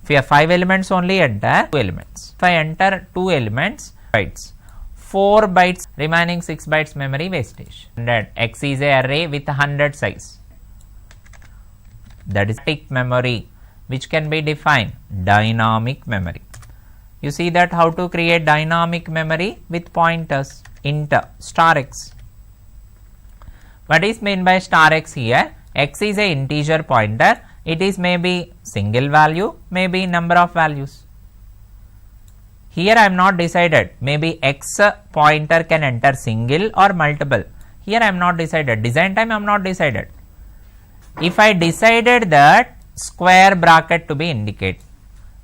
If you have 5 elements only, enter 2 elements. If I enter 2 elements, bytes, 4 bytes, remaining 6 bytes memory wastage. That X is a array with 100 size. That is static memory, which can be defined dynamic memory. You see that how to create dynamic memory with pointers, int star x. What is meant by star x here? X is a integer pointer. It is maybe single value, maybe number of values. Here I am not decided, maybe x pointer can enter single or multiple. Here I am not decided, design time I am not decided. If I decided that, square bracket to be indicated.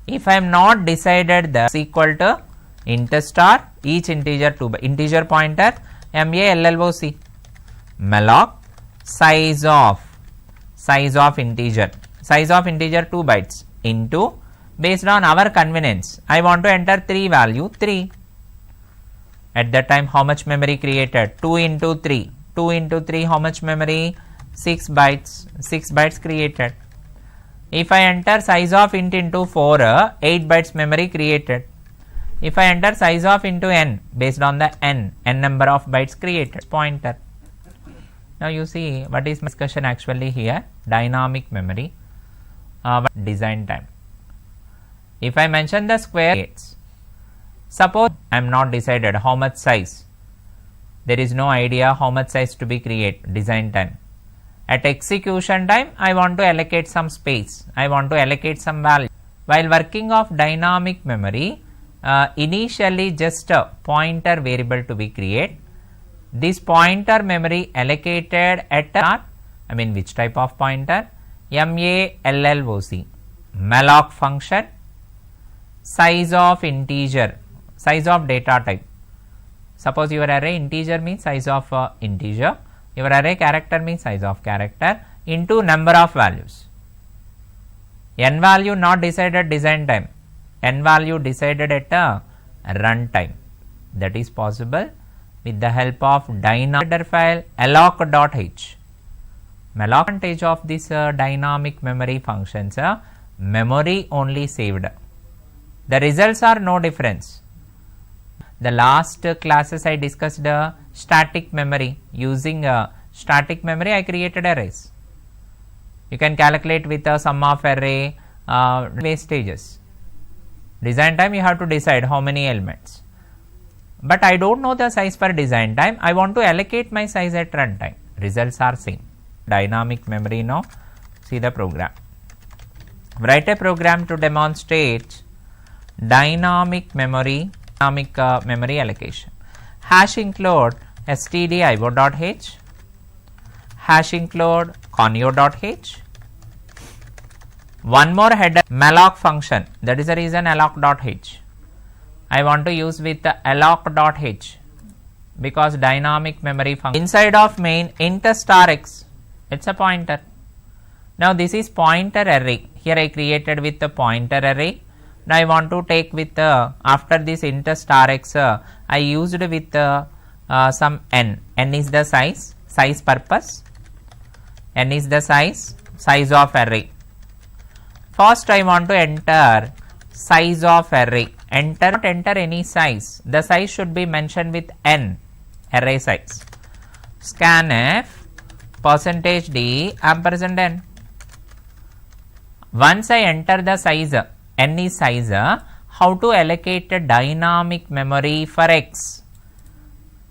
If I am not decided that, is equal to int star, each integer to integer pointer, malloc, malloc, size of integer, 2 bytes into, based on our convenience, I want to enter 3 value 3. At that time how much memory created? 2 into 3. 2 into 3 how much memory? 6 bytes. 6 bytes created. If I enter size of int into 4, 8 bytes memory created. If I enter size of into n, based on the n number of bytes created, pointer. Now you see what is discussion actually here, dynamic memory, design time. If I mention the square, suppose I am not decided how much size, there is no idea how much size to be created, design time. At execution time, I want to allocate some space, I want to allocate some value. While working of dynamic memory, initially just a pointer variable to be created. This pointer memory allocated at which type of pointer? malloc, malloc function, size of integer, size of data type. Suppose your array integer means size of integer, your array character means size of character, into number of values. N value not decided design time, n value decided at run time. That is possible with the help of dynamic file alloc.h. Malloc advantage of this dynamic memory functions, memory only saved. The results are no difference. The last classes I discussed static memory. Using static memory I created arrays. You can calculate with a sum of array wastages. Design time you have to decide how many elements. But I do not know the size for design time, I want to allocate my size at runtime. Results are same. Dynamic memory now, see the program. Write a program to demonstrate dynamic memory allocation. Hash include stdio.h, hash include conio.h. One more header malloc function, that is the reason alloc.h. I want to use with the alloc.h because dynamic memory function. Inside of main int star x, it is a pointer. Now this is pointer array. Here I created with the pointer array. Now I want to take with after this int star x, I used with some n. N is the size purpose. N is the size of array. First I want to enter size of array. Not enter any size. The size should be mentioned with n, array size. Scanf %d ampersand n. Once I enter the size, n is size, how to allocate a dynamic memory for x?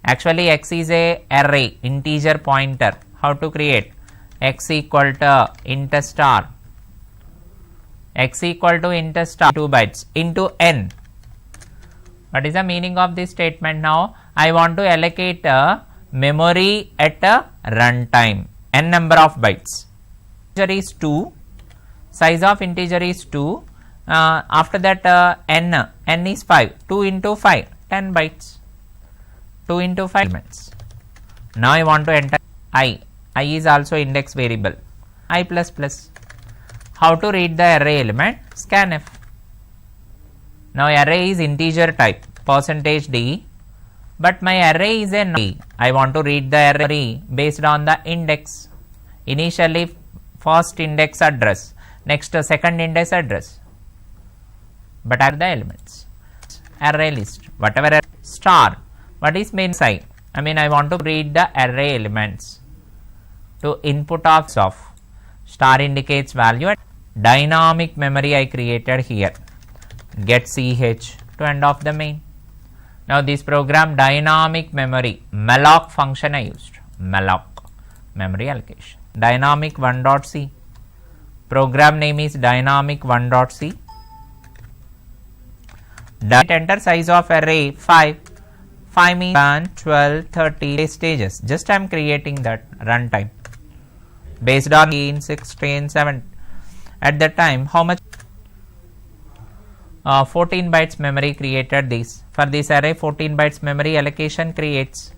Actually x is a array, integer pointer. How to create? X equal to int star. X equal to int star 2 bytes into n. What is the meaning of this statement now? I want to allocate a memory at a runtime, n number of bytes. Integer is 2, size of integer is 2, after that n is 5, 2 into 5, 10 bytes, 2 into 5 elements. Now I want to enter I is also index variable, I++. How to read the array element? Scanf. Now array is integer type, %d, but my array is a I want to read the array based on the index. Initially first index address, next second index address. but are the elements. Array list, whatever star, what is main side? I mean, I want to read the array elements to input of star indicates value. Dynamic memory I created here, get ch to end of the main. Now this program dynamic memory malloc function I used, malloc memory allocation, dynamic 1.c, program name is dynamic 1.c. Enter size of array 5. 5 means 1, 12, 30 stages. Just I am creating that runtime based on 16, 7. At that time, how much? 14 bytes memory created this. For this array, 14 bytes memory allocation creates.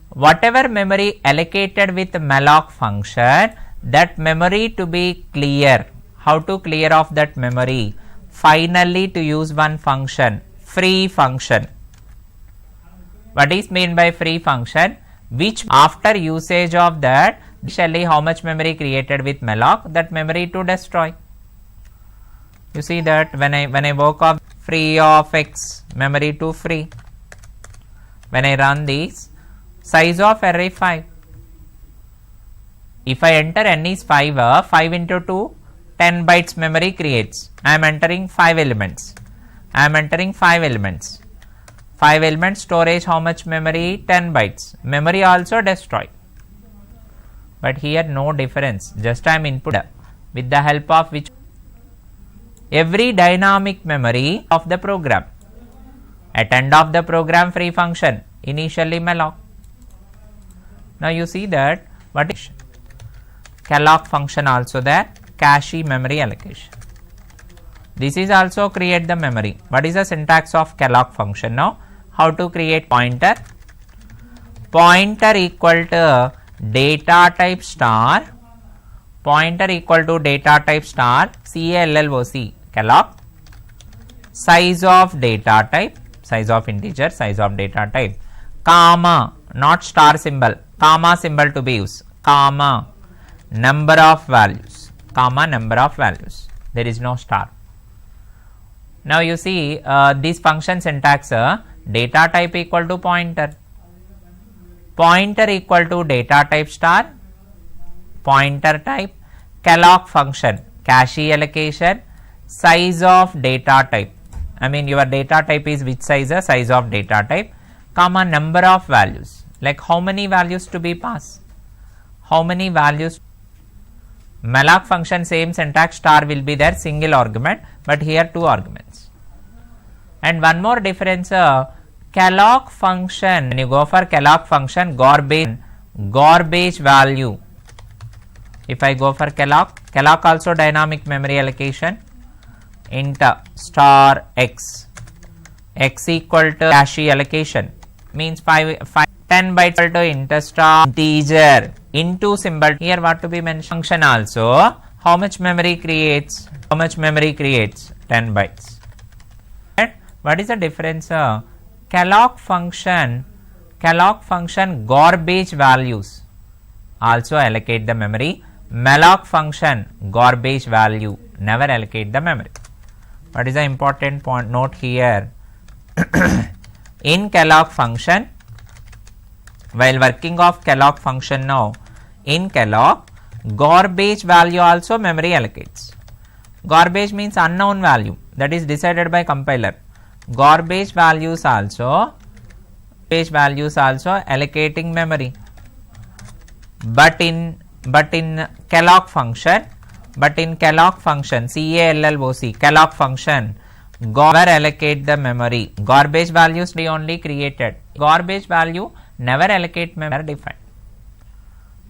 Whatever memory allocated with malloc function, that memory to be clear. How to clear off that memory? Finally, to use one function, free function. What is meant by free function? Which after usage of that, initially how much memory created with malloc, that memory to destroy. You see that when I work off free of x, memory to free. When I run this, size of array 5. If I enter n is 5, 5 into 2, 10 bytes memory creates. I am entering 5 elements. 5 elements storage, how much memory? 10 bytes. Memory also destroyed. But here no difference. Just I am input with the help of which every dynamic memory of the program. At end of the program free function, initially malloc. Now you see that what is calloc function also there, cache memory allocation. This is also create the memory. What is the syntax of calloc function now? How to create pointer? Pointer equal to data type star, pointer equal to data type star, calloc, calloc, size of data type, size of integer, size of data type, comma, not star symbol, comma symbol to be used, comma, number of values, comma, number of values. There is no star. Now you see this function syntax, data type equal to pointer, pointer equal to data type star, pointer type, calloc function, cache allocation, size of data type. I mean your data type is which size? Size of data type, comma, number of values, like how many values to be passed, how many values. Malloc function same syntax, star will be there, single argument, but here 2 arguments. And one more difference, calloc function, when you go for calloc function, garbage value. If I go for calloc also dynamic memory allocation, int star x, x equal to cache allocation, means 10 bytes equal to int star integer, into symbol. Here what to be mentioned? Function also, how much memory creates? 10 bytes. And what is the difference? Calloc function garbage values also allocate the memory. Malloc function garbage value never allocate the memory. What is the important point note here? In calloc function, while working of calloc function now, in calloc, garbage value also memory allocates. Garbage means unknown value, that is decided by compiler. Garbage values also allocating memory. But in calloc function, calloc function, never allocate the memory. Garbage values be only created. Garbage value never allocate memory defined.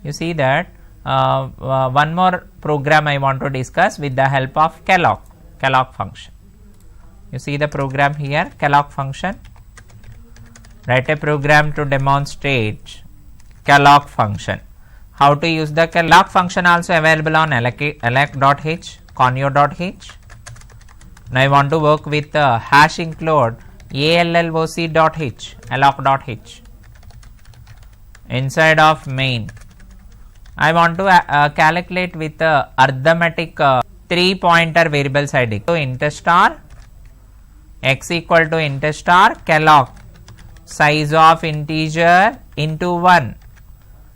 You see that one more program I want to discuss with the help of calloc function. You see the program here, calloc function. Write a program to demonstrate calloc function. How to use the calloc function also available on elec.h, conio.h. Now I want to work with hash include alloc.h, alloc.h. Inside of main, I want to calculate with arithmetic 3 pointer variables ID. So int star x equal to int star calloc size of integer into 1.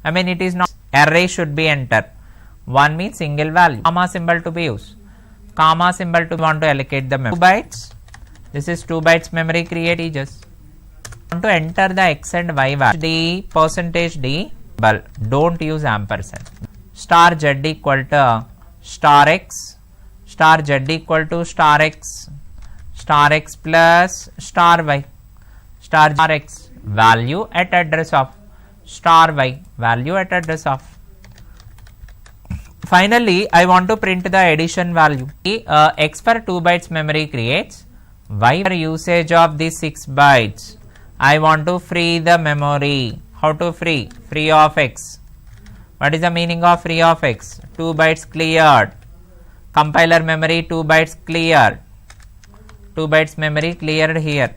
I mean it is not array should be entered. 1 means single value. Comma symbol to be used. Comma symbol to want to allocate the memory. 2 bytes. This is 2 bytes memory create integers. Want to enter the x and y value. D percentage D. Well, don't use ampersand. Star z equal to star x. Star z equal to star x. Star x plus star y. Star x value at address of star y value at address of. Finally, I want to print the addition value. X for 2 bytes memory creates, y for usage of these 6 bytes. I want to free the memory. How to free? Free of x. What is the meaning of free of x? 2 bytes cleared. Compiler memory 2 bytes cleared. 2 bytes memory cleared here.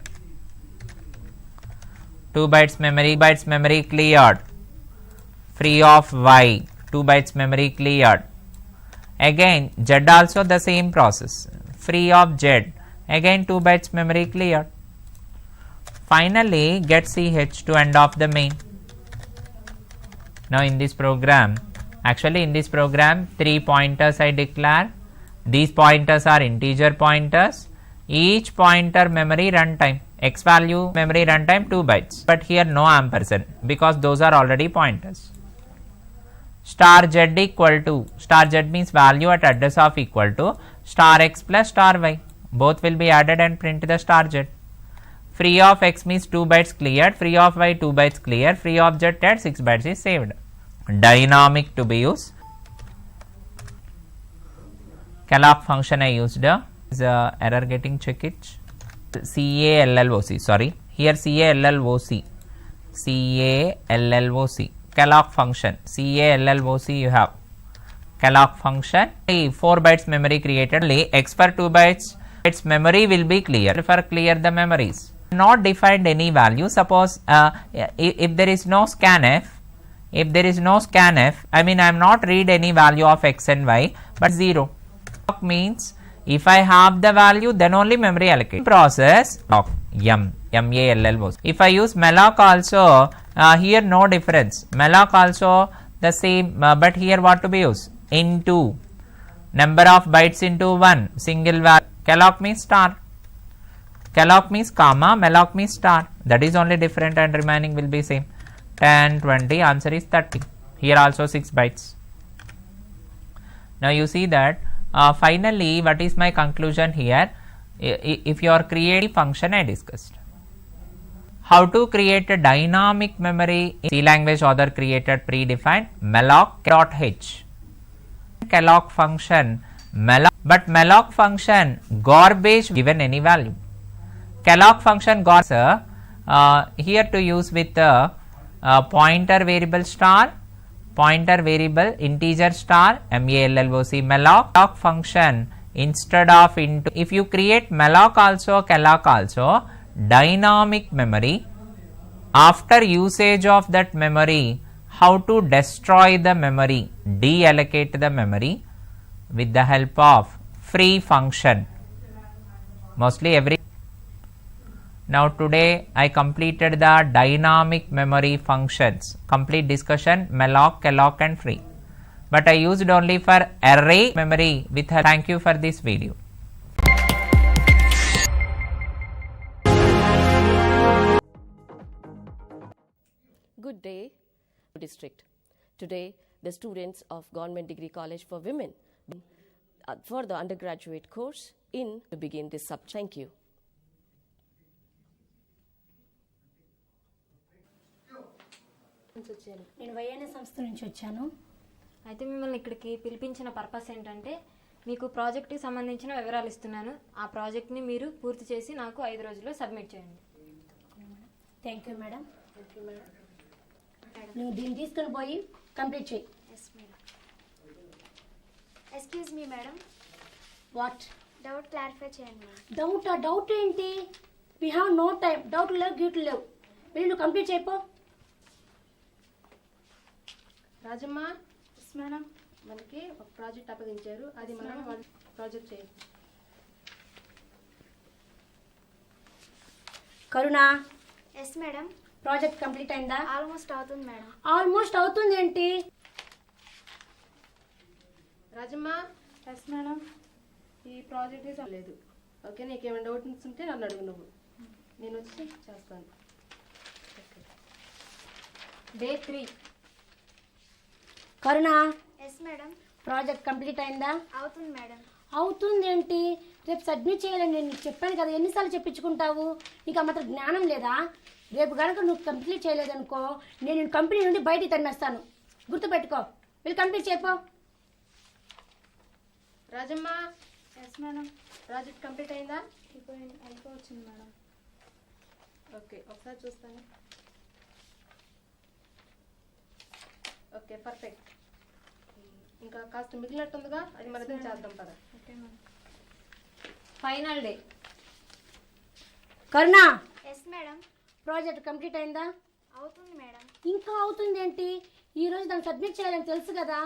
2 bytes memory cleared. Free of y. 2 bytes memory cleared. Again z also the same process. Free of z. Again 2 bytes memory cleared. Finally get ch to end of the main. Now in this program, actually in this program 3 pointers I declare. These pointers are integer pointers. Each pointer memory runtime. X value memory runtime 2 bytes. But here no ampersand because those are already pointers. Star z equal to, star z means value at address of equal to star x plus star y. Both will be added and print the star z. Free of x means 2 bytes cleared, free of y 2 bytes cleared, free of z at 6 bytes is saved. Dynamic to be used. Calloc function I used. Is error getting checked. CALLOC, sorry. Here CALLOC. CALLOC. Calloc function. CALLOC you have. Calloc function. 4 bytes memory created. X for 2 bytes. Its memory will be clear. For clear the memories. Not defined any value. Suppose if there is no scanf. If there is no scanf, I mean I am not read any value of x and y, but 0. Means if I have the value, then only memory allocate. Process MALLOC. If I use malloc also, here no difference. Malloc also the same, but here what to be used? Into number of bytes into 1 single value. Calloc means star. Calloc means comma, malloc means star. That is only different and remaining will be same. 10, 20, answer is 30. Here also 6 bytes. Now you see that finally what is my conclusion here? If you are creating function I discussed. How to create a dynamic memory in C language author created predefined malloc.h. Calloc function malloc, but malloc function garbage given any value. Calloc function garbage here to use with the pointer variable star, pointer variable integer star, malloc. Malloc function instead of into. If you create malloc also, calloc also, dynamic memory, after usage of that memory, how to destroy the memory, deallocate the memory with the help of free function. Mostly every. Now today I completed the dynamic memory functions. Complete discussion malloc, calloc and free. But I used only for array memory with her. Thank you for this video. Good day, district. Today the students of Government Degree College for Women for the undergraduate course to begin this subject. Thank you. నేను వైఎన్ఎస్ సంస్థ నుంచి వచ్చాను. అయితే మిమ్మల్ని ఇక్కడికి పిలిపించిన purpose ఏంటంటే మీకు ప్రాజెక్ట్కి సంబంధించిన వివరాలు ఇస్తున్నాను. ఆ ప్రాజెక్ట్ని మీరు పూర్తి చేసి నాకు 5 రోజుల్లో సబ్మిట్ చేయండి. Thank you madam. నువ్వు దీన్ని తీసుకొని పోయి కంప్లీట్ చేయి. Yes madam. Excuse me madam. What? Doubt clarify చేయండి మేడం. డౌట్ ఏంటి? We have no time. డౌట్లు లేవు, గీట్లు లేవు. వెళ్ళి నువ్వు కంప్లీట్ చేయపో. రాజమ్మ. Yes madam. మనకి ఒక ప్రాజెక్ట్ అప్పగించారు, అది మనం ప్రాజెక్ట్ చేయాలి. Karuna, yes madam. Project complete అయిందా? ఆల్మోస్ట్ అవుతుంది మేడం. ఆల్మోస్ట్ అవుతుంది ఏంటి? రాజమ్మ. Yes madam. ఈ ప్రాజెక్ట్ లేదు. ఓకే, నీకేమైనా డౌట్స్ ఉంటే నన్ను అడుగు, నువ్వు నేను వచ్చి చేస్తాను. డే 3. కరుణ, ఎస్ మేడం. ప్రాజెక్ట్ కంప్లీట్ అయిందా? అవుతుంది మేడం. అవుతుంది ఏంటి? రేపు సబ్మిట్ చేయాలని నేను నీకు చెప్పాను కదా, ఎన్నిసార్లు చెప్పించుకుంటావు? నీకు ఆ మాత్రం జ్ఞానం లేదా? రేపు కనుక నువ్వు కంప్లీట్ చేయలేదనుకో, నేను కంపెనీ నుండి బయటికి తరిమేస్తాను. గుర్తుపెట్టుకో. వీళ్ళు కంప్లీట్ చేయపో. Rajamma. Yes madam. Project complete అయిందా? అయిపోవచ్చింది మేడం. ఓకే, ఒకసారి చూస్తాను. Okay, perfect. ఇంకా కాస్త మిగిలినట్టుందిగా, అది మన ఇద్దరం చేద్దాం పద. Okay madam. Final day. Karuna, yes madam. Project complete అయిందా? అవుతుంది మేడం. ఇంకా అవుతుంది ఏంటి? ఈ రోజు దాన్ని సబ్మిట్ చేయాలని తెలుసు కదా,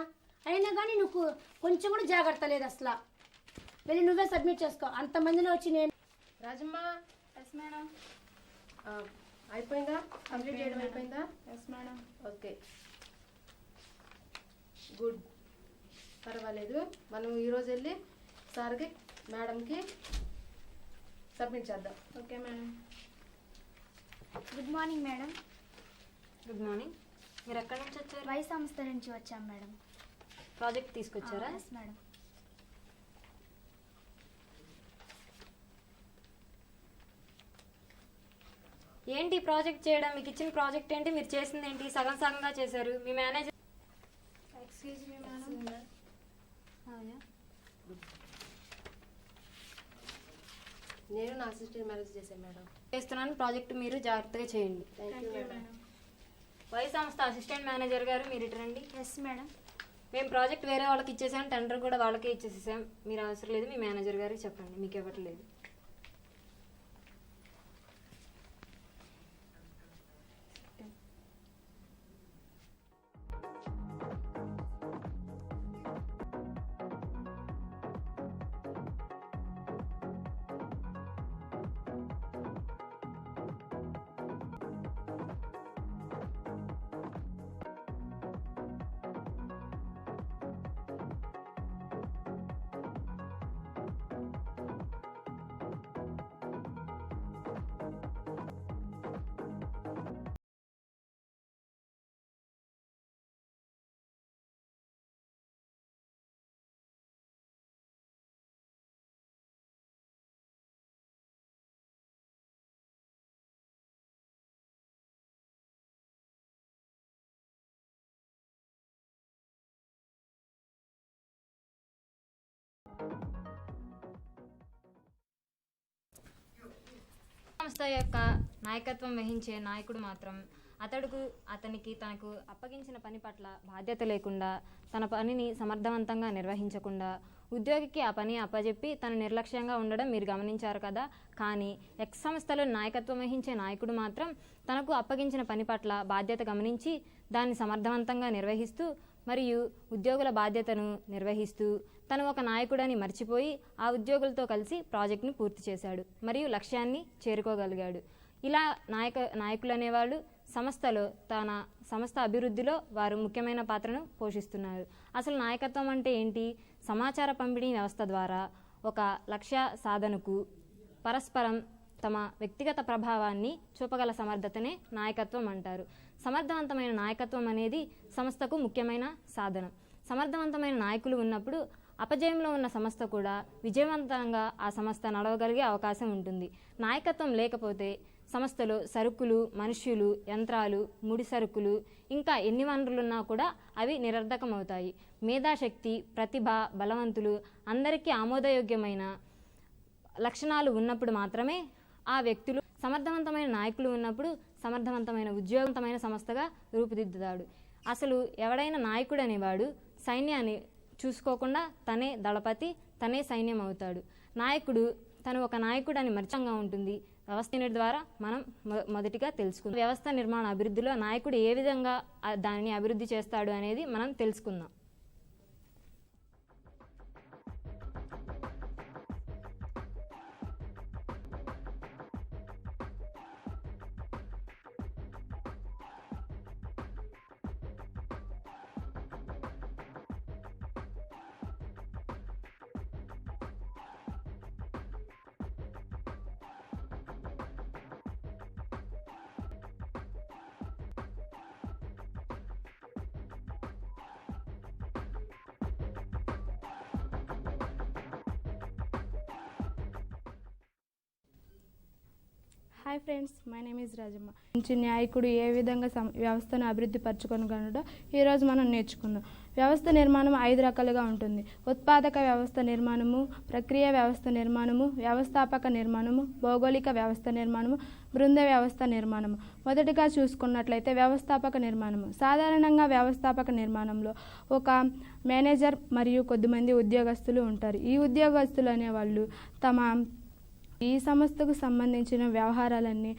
అయినా కానీ నువ్వు కొంచెం కూడా జాగ్రత్త లేదు అసలు. వెళ్ళి నువ్వే సబ్మిట్ చేసుకో. అంతమందిలో వచ్చి నేను. రాజమ్మ. Yes madam. అయిపోయిందా? కంప్లీట్ చేయడం అయిపోయిందా? Yes madam. Okay, good. పర్వాలేదు. మనం ఈరోజు వెళ్ళి సార్కి, మేడంకి సబ్మిట్ చేద్దాం. Okay madam. Good morning madam. Good morning. మీరు ఎక్కడి నుంచి వచ్చారు? వై సంస్థ నుంచి వచ్చాం మేడం. ప్రాజెక్ట్ తీసుకొచ్చారా? Yes madam. ఏంటి ప్రాజెక్ట్ చేయడం? మీకు ఇచ్చిన ప్రాజెక్ట్ ఏంటి? మీరు చేసింది ఏంటి? సగం సగంగా చేశారు. మీ మేనేజర్ ఎక్స్క్యూజ్ మీ మేడం. నేను నా అసిస్టెంట్ మేనేజ్ చేశాను మేడం. చేస్తున్నాను. ప్రాజెక్ట్ మీరు జాగ్రత్తగా చేయండి. Thank you madam. వై సంస్థ అసిస్టెంట్ మేనేజర్ గారు, మీరు ఇటు రండి. Yes madam. మేము ప్రాజెక్ట్ వేరే వాళ్ళకి ఇచ్చేసాం, టెండర్ కూడా వాళ్ళకే ఇచ్చేసేసాం. మీరు అవసరం లేదు, మీ మేనేజర్ గారికి చెప్పండి, మీకు ఇవ్వట్లేదు. సంస్థ యొక్క నాయకత్వం వహించే నాయకుడు మాత్రం అతనికి తనకు అప్పగించిన పని పట్ల బాధ్యత లేకుండా, తన పనిని సమర్థవంతంగా నిర్వహించకుండా, ఉద్యోగికి ఆ పని అప్పజెప్పి తను నిర్లక్ష్యంగా ఉండడం మీరు గమనించారు కదా. కానీ ఎక్స్ సంస్థలో నాయకత్వం వహించే నాయకుడు మాత్రం తనకు అప్పగించిన పని పట్ల బాధ్యత గమనించి దాన్ని సమర్థవంతంగా నిర్వహిస్తూ మరియు ఉద్యోగుల బాధ్యతను నిర్వహిస్తూ తను ఒక నాయకుడని మర్చిపోయి ఆ ఉద్యోగులతో కలిసి ప్రాజెక్ట్ని పూర్తి చేశాడు మరియు లక్ష్యాన్ని చేరుకోగలిగాడు. ఇలా నాయకులు అనేవాళ్ళు సంస్థలో తన సంస్థ అభివృద్ధిలో వారు ముఖ్యమైన పాత్రను పోషిస్తున్నారు. అసలు నాయకత్వం అంటే ఏంటి? సమాచార పంపిణీ వ్యవస్థ ద్వారా ఒక లక్ష్య సాధనకు పరస్పరం తమ వ్యక్తిగత ప్రభావాన్ని చూపగల సమర్థతనే నాయకత్వం అంటారు. సమర్థవంతమైన నాయకత్వం అనేది సంస్థకు ముఖ్యమైన సాధనం. సమర్థవంతమైన నాయకులు ఉన్నప్పుడు అపజయంలో ఉన్న సంస్థ కూడా విజయవంతంగా ఆ సంస్థ నడవగలిగే అవకాశం ఉంటుంది. నాయకత్వం లేకపోతే సంస్థలో సరుకులు, మనుష్యులు, యంత్రాలు, ముడి సరుకులు ఇంకా ఎన్ని వనరులున్నా కూడా అవి నిరర్ధకమవుతాయి. మేధాశక్తి, ప్రతిభ, బలవంతులు అందరికీ ఆమోదయోగ్యమైన లక్షణాలు ఉన్నప్పుడు మాత్రమే ఆ వ్యక్తులు సమర్థవంతమైన నాయకులు ఉన్నప్పుడు సమర్థవంతమైన ఉద్యోగవంతమైన సంస్థగా రూపుదిద్దుతాడు. అసలు ఎవడైనా నాయకుడు అనేవాడు సైన్యాన్ని చూసుకోకుండా తనే దళపతి, తనే సైన్యం అవుతాడు. నాయకుడు తను ఒక నాయకుడు అని మర్చంగా ఉంటుంది. వ్యవస్థ ద్వారా మనం మొదటిగా తెలుసుకుందాం. వ్యవస్థ నిర్మాణ అభివృద్ధిలో నాయకుడు ఏ విధంగా దానిని అభివృద్ధి చేస్తాడు అనేది మనం తెలుసుకుందాం. Hi friends, my name is Rajamma. మంచి న్యాయకుడు ఏ విధంగా వ్యవస్థను అభివృద్ధి పరచుకొనగలడో ఈరోజు మనం నేర్చుకుందాం. వ్యవస్థ నిర్మాణం 5 రకాలుగా ఉంటుంది. ఉత్పాదక వ్యవస్థ నిర్మాణము, ప్రక్రియ వ్యవస్థ నిర్మాణము, వ్యవస్థాపక నిర్మాణము, భౌగోళిక వ్యవస్థ నిర్మాణము, బృంద వ్యవస్థ నిర్మాణము. మొదటిగా చూసుకున్నట్లయితే వ్యవస్థాపక నిర్మాణము. సాధారణంగా వ్యవస్థాపక నిర్మాణంలో ఒక మేనేజర్ మరియు కొద్దిమంది ఉద్యోగస్తులు ఉంటారు. ఈ ఉద్యోగస్తులు అనేవాళ్ళు ఈ సంస్థకు సంబంధించిన వ్యవహారాలన్నీ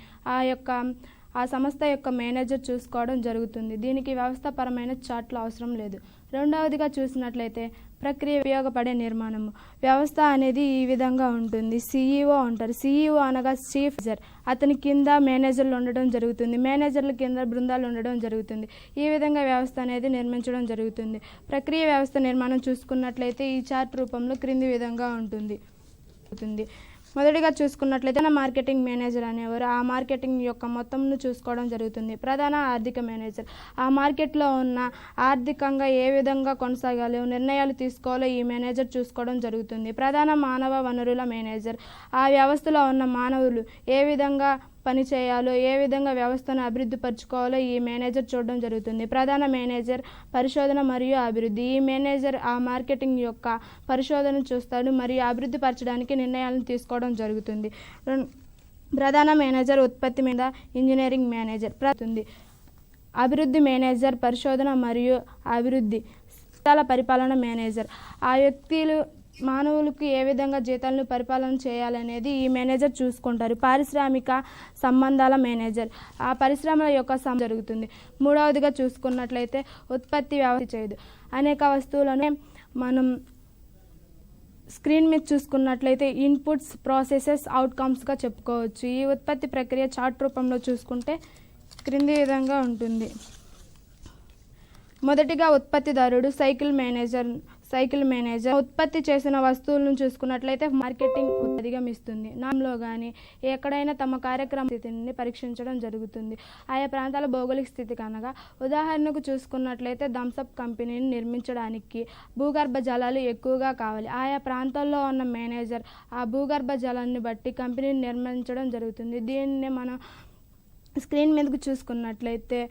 ఆ సంస్థ యొక్క మేనేజర్ చూసుకోవడం జరుగుతుంది. దీనికి వ్యవస్థాపరమైన చార్ట్లు అవసరం లేదు. రెండవదిగా చూసినట్లయితే ప్రక్రియ ఉపయోగపడే నిర్మాణము. వ్యవస్థ అనేది ఈ విధంగా ఉంటుంది. CEO ఉంటారు. CEO అనగా చీఫ్ మేనేజర్. అతని కింద మేనేజర్లు ఉండడం జరుగుతుంది. మేనేజర్ల కింద బృందాలు ఉండడం జరుగుతుంది. ఈ విధంగా వ్యవస్థ అనేది నిర్మించడం జరుగుతుంది. ప్రక్రియ వ్యవస్థ నిర్మాణం చూసుకున్నట్లయితే ఈ చార్ట్ రూపంలో క్రింది విధంగా ఉంటుంది. మొదటిగా చూసుకున్నట్లయితే మార్కెటింగ్ మేనేజర్ అనేవారు ఆ మార్కెటింగ్ యొక్క మొత్తంను చూసుకోవడం జరుగుతుంది. ప్రధాన ఆర్థిక మేనేజర్ ఆ మార్కెట్లో ఉన్న ఆర్థికంగా ఏ విధంగా కొనసాగాలో నిర్ణయాలు తీసుకోవాలో ఈ మేనేజర్ చూసుకోవడం జరుగుతుంది. ప్రధాన మానవ వనరుల మేనేజర్ ఆ వ్యవస్థలో ఉన్న మానవులు ఏ విధంగా పని చేయాలో, ఏ విధంగా వ్యవస్థను అభివృద్ధి పరచుకోవాలో ఈ మేనేజర్ చూడడం జరుగుతుంది. ప్రధాన మేనేజర్ పరిశోధన మరియు అభివృద్ధి ఈ మేనేజర్ ఆ మార్కెటింగ్ యొక్క పరిశోధన చూస్తాడు మరియు అభివృద్ధి పరచడానికి నిర్ణయాలను తీసుకోవడం జరుగుతుంది. ప్రధాన మేనేజర్ ఉత్పత్తి మీద ఇంజనీరింగ్ మేనేజర్ అభివృద్ధి మేనేజర్ పరిశోధన మరియు అభివృద్ధి పరిపాలన మేనేజర్ ఆ వ్యక్తులు మానవులకు ఏ విధంగా జీతాలను పరిపాలన చేయాలనేది ఈ మేనేజర్ చూసుకుంటారు. పారిశ్రామిక సంబంధాల మేనేజర్ ఆ పరిశ్రమల యొక్క జరుగుతుంది. మూడవదిగా చూసుకున్నట్లయితే ఉత్పత్తి వ్యవస్థ చేయదు. అనేక వస్తువులను మనం స్క్రీన్ మీద చూసుకున్నట్లయితే ఇన్పుట్స్, ప్రాసెసెస్, అవుట్కమ్స్గా చెప్పుకోవచ్చు. ఈ ఉత్పత్తి ప్రక్రియ చార్ట్ రూపంలో చూసుకుంటే క్రింది విధంగా ఉంటుంది. మొదటిగా ఉత్పత్తిదారుడు సైకిల్ మేనేజర్ ఉత్పత్తి చేసిన వస్తువులను చూసుకున్నట్లయితే మార్కెటింగ్ అధిగమిస్తుంది. నాంలో కానీ ఎక్కడైనా తమ కార్యక్రమ స్థితిని పరీక్షించడం జరుగుతుంది. ఆయా ప్రాంతాల భౌగోళిక స్థితి కనుక ఉదాహరణకు చూసుకున్నట్లయితే థమ్సప్ కంపెనీని నిర్మించడానికి భూగర్భ జలాలు ఎక్కువగా కావాలి. ఆయా ప్రాంతాల్లో ఉన్న మేనేజర్ ఆ భూగర్భ జలాన్ని బట్టి కంపెనీని నిర్మించడం జరుగుతుంది. దీన్ని మనం స్క్రీన్ మీదకు చూసుకున్నట్లయితే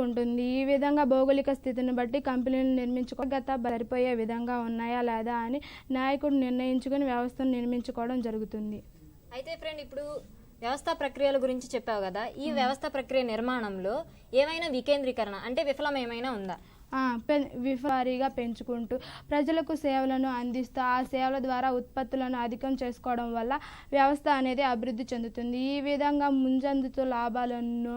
ఉంటుంది. ఈ విధంగా భౌగోళిక స్థితిని బట్టి కంపెనీలు సరిపోయే విధంగా ఉన్నాయా లేదా అని నాయకుడు నిర్ణయించుకుని వ్యవస్థను నిర్మించుకోవడం జరుగుతుంది. అయితే ఫ్రెండ్, ఇప్పుడు వ్యవస్థ ప్రక్రియల గురించి చెప్పావు కదా, ఈ వ్యవస్థ ప్రక్రియ నిర్మాణంలో ఏమైనా వికేంద్రీకరణ అంటే విఫలం ఏమైనా ఉందా? విఫారీగా పెంచుకుంటూ ప్రజలకు సేవలను అందిస్తూ ఆ సేవల ద్వారా ఉత్పత్తులను అధికం చేసుకోవడం వల్ల వ్యవస్థ అనేది అభివృద్ధి చెందుతుంది. ఈ విధంగా ముంజందుతో లాభాలను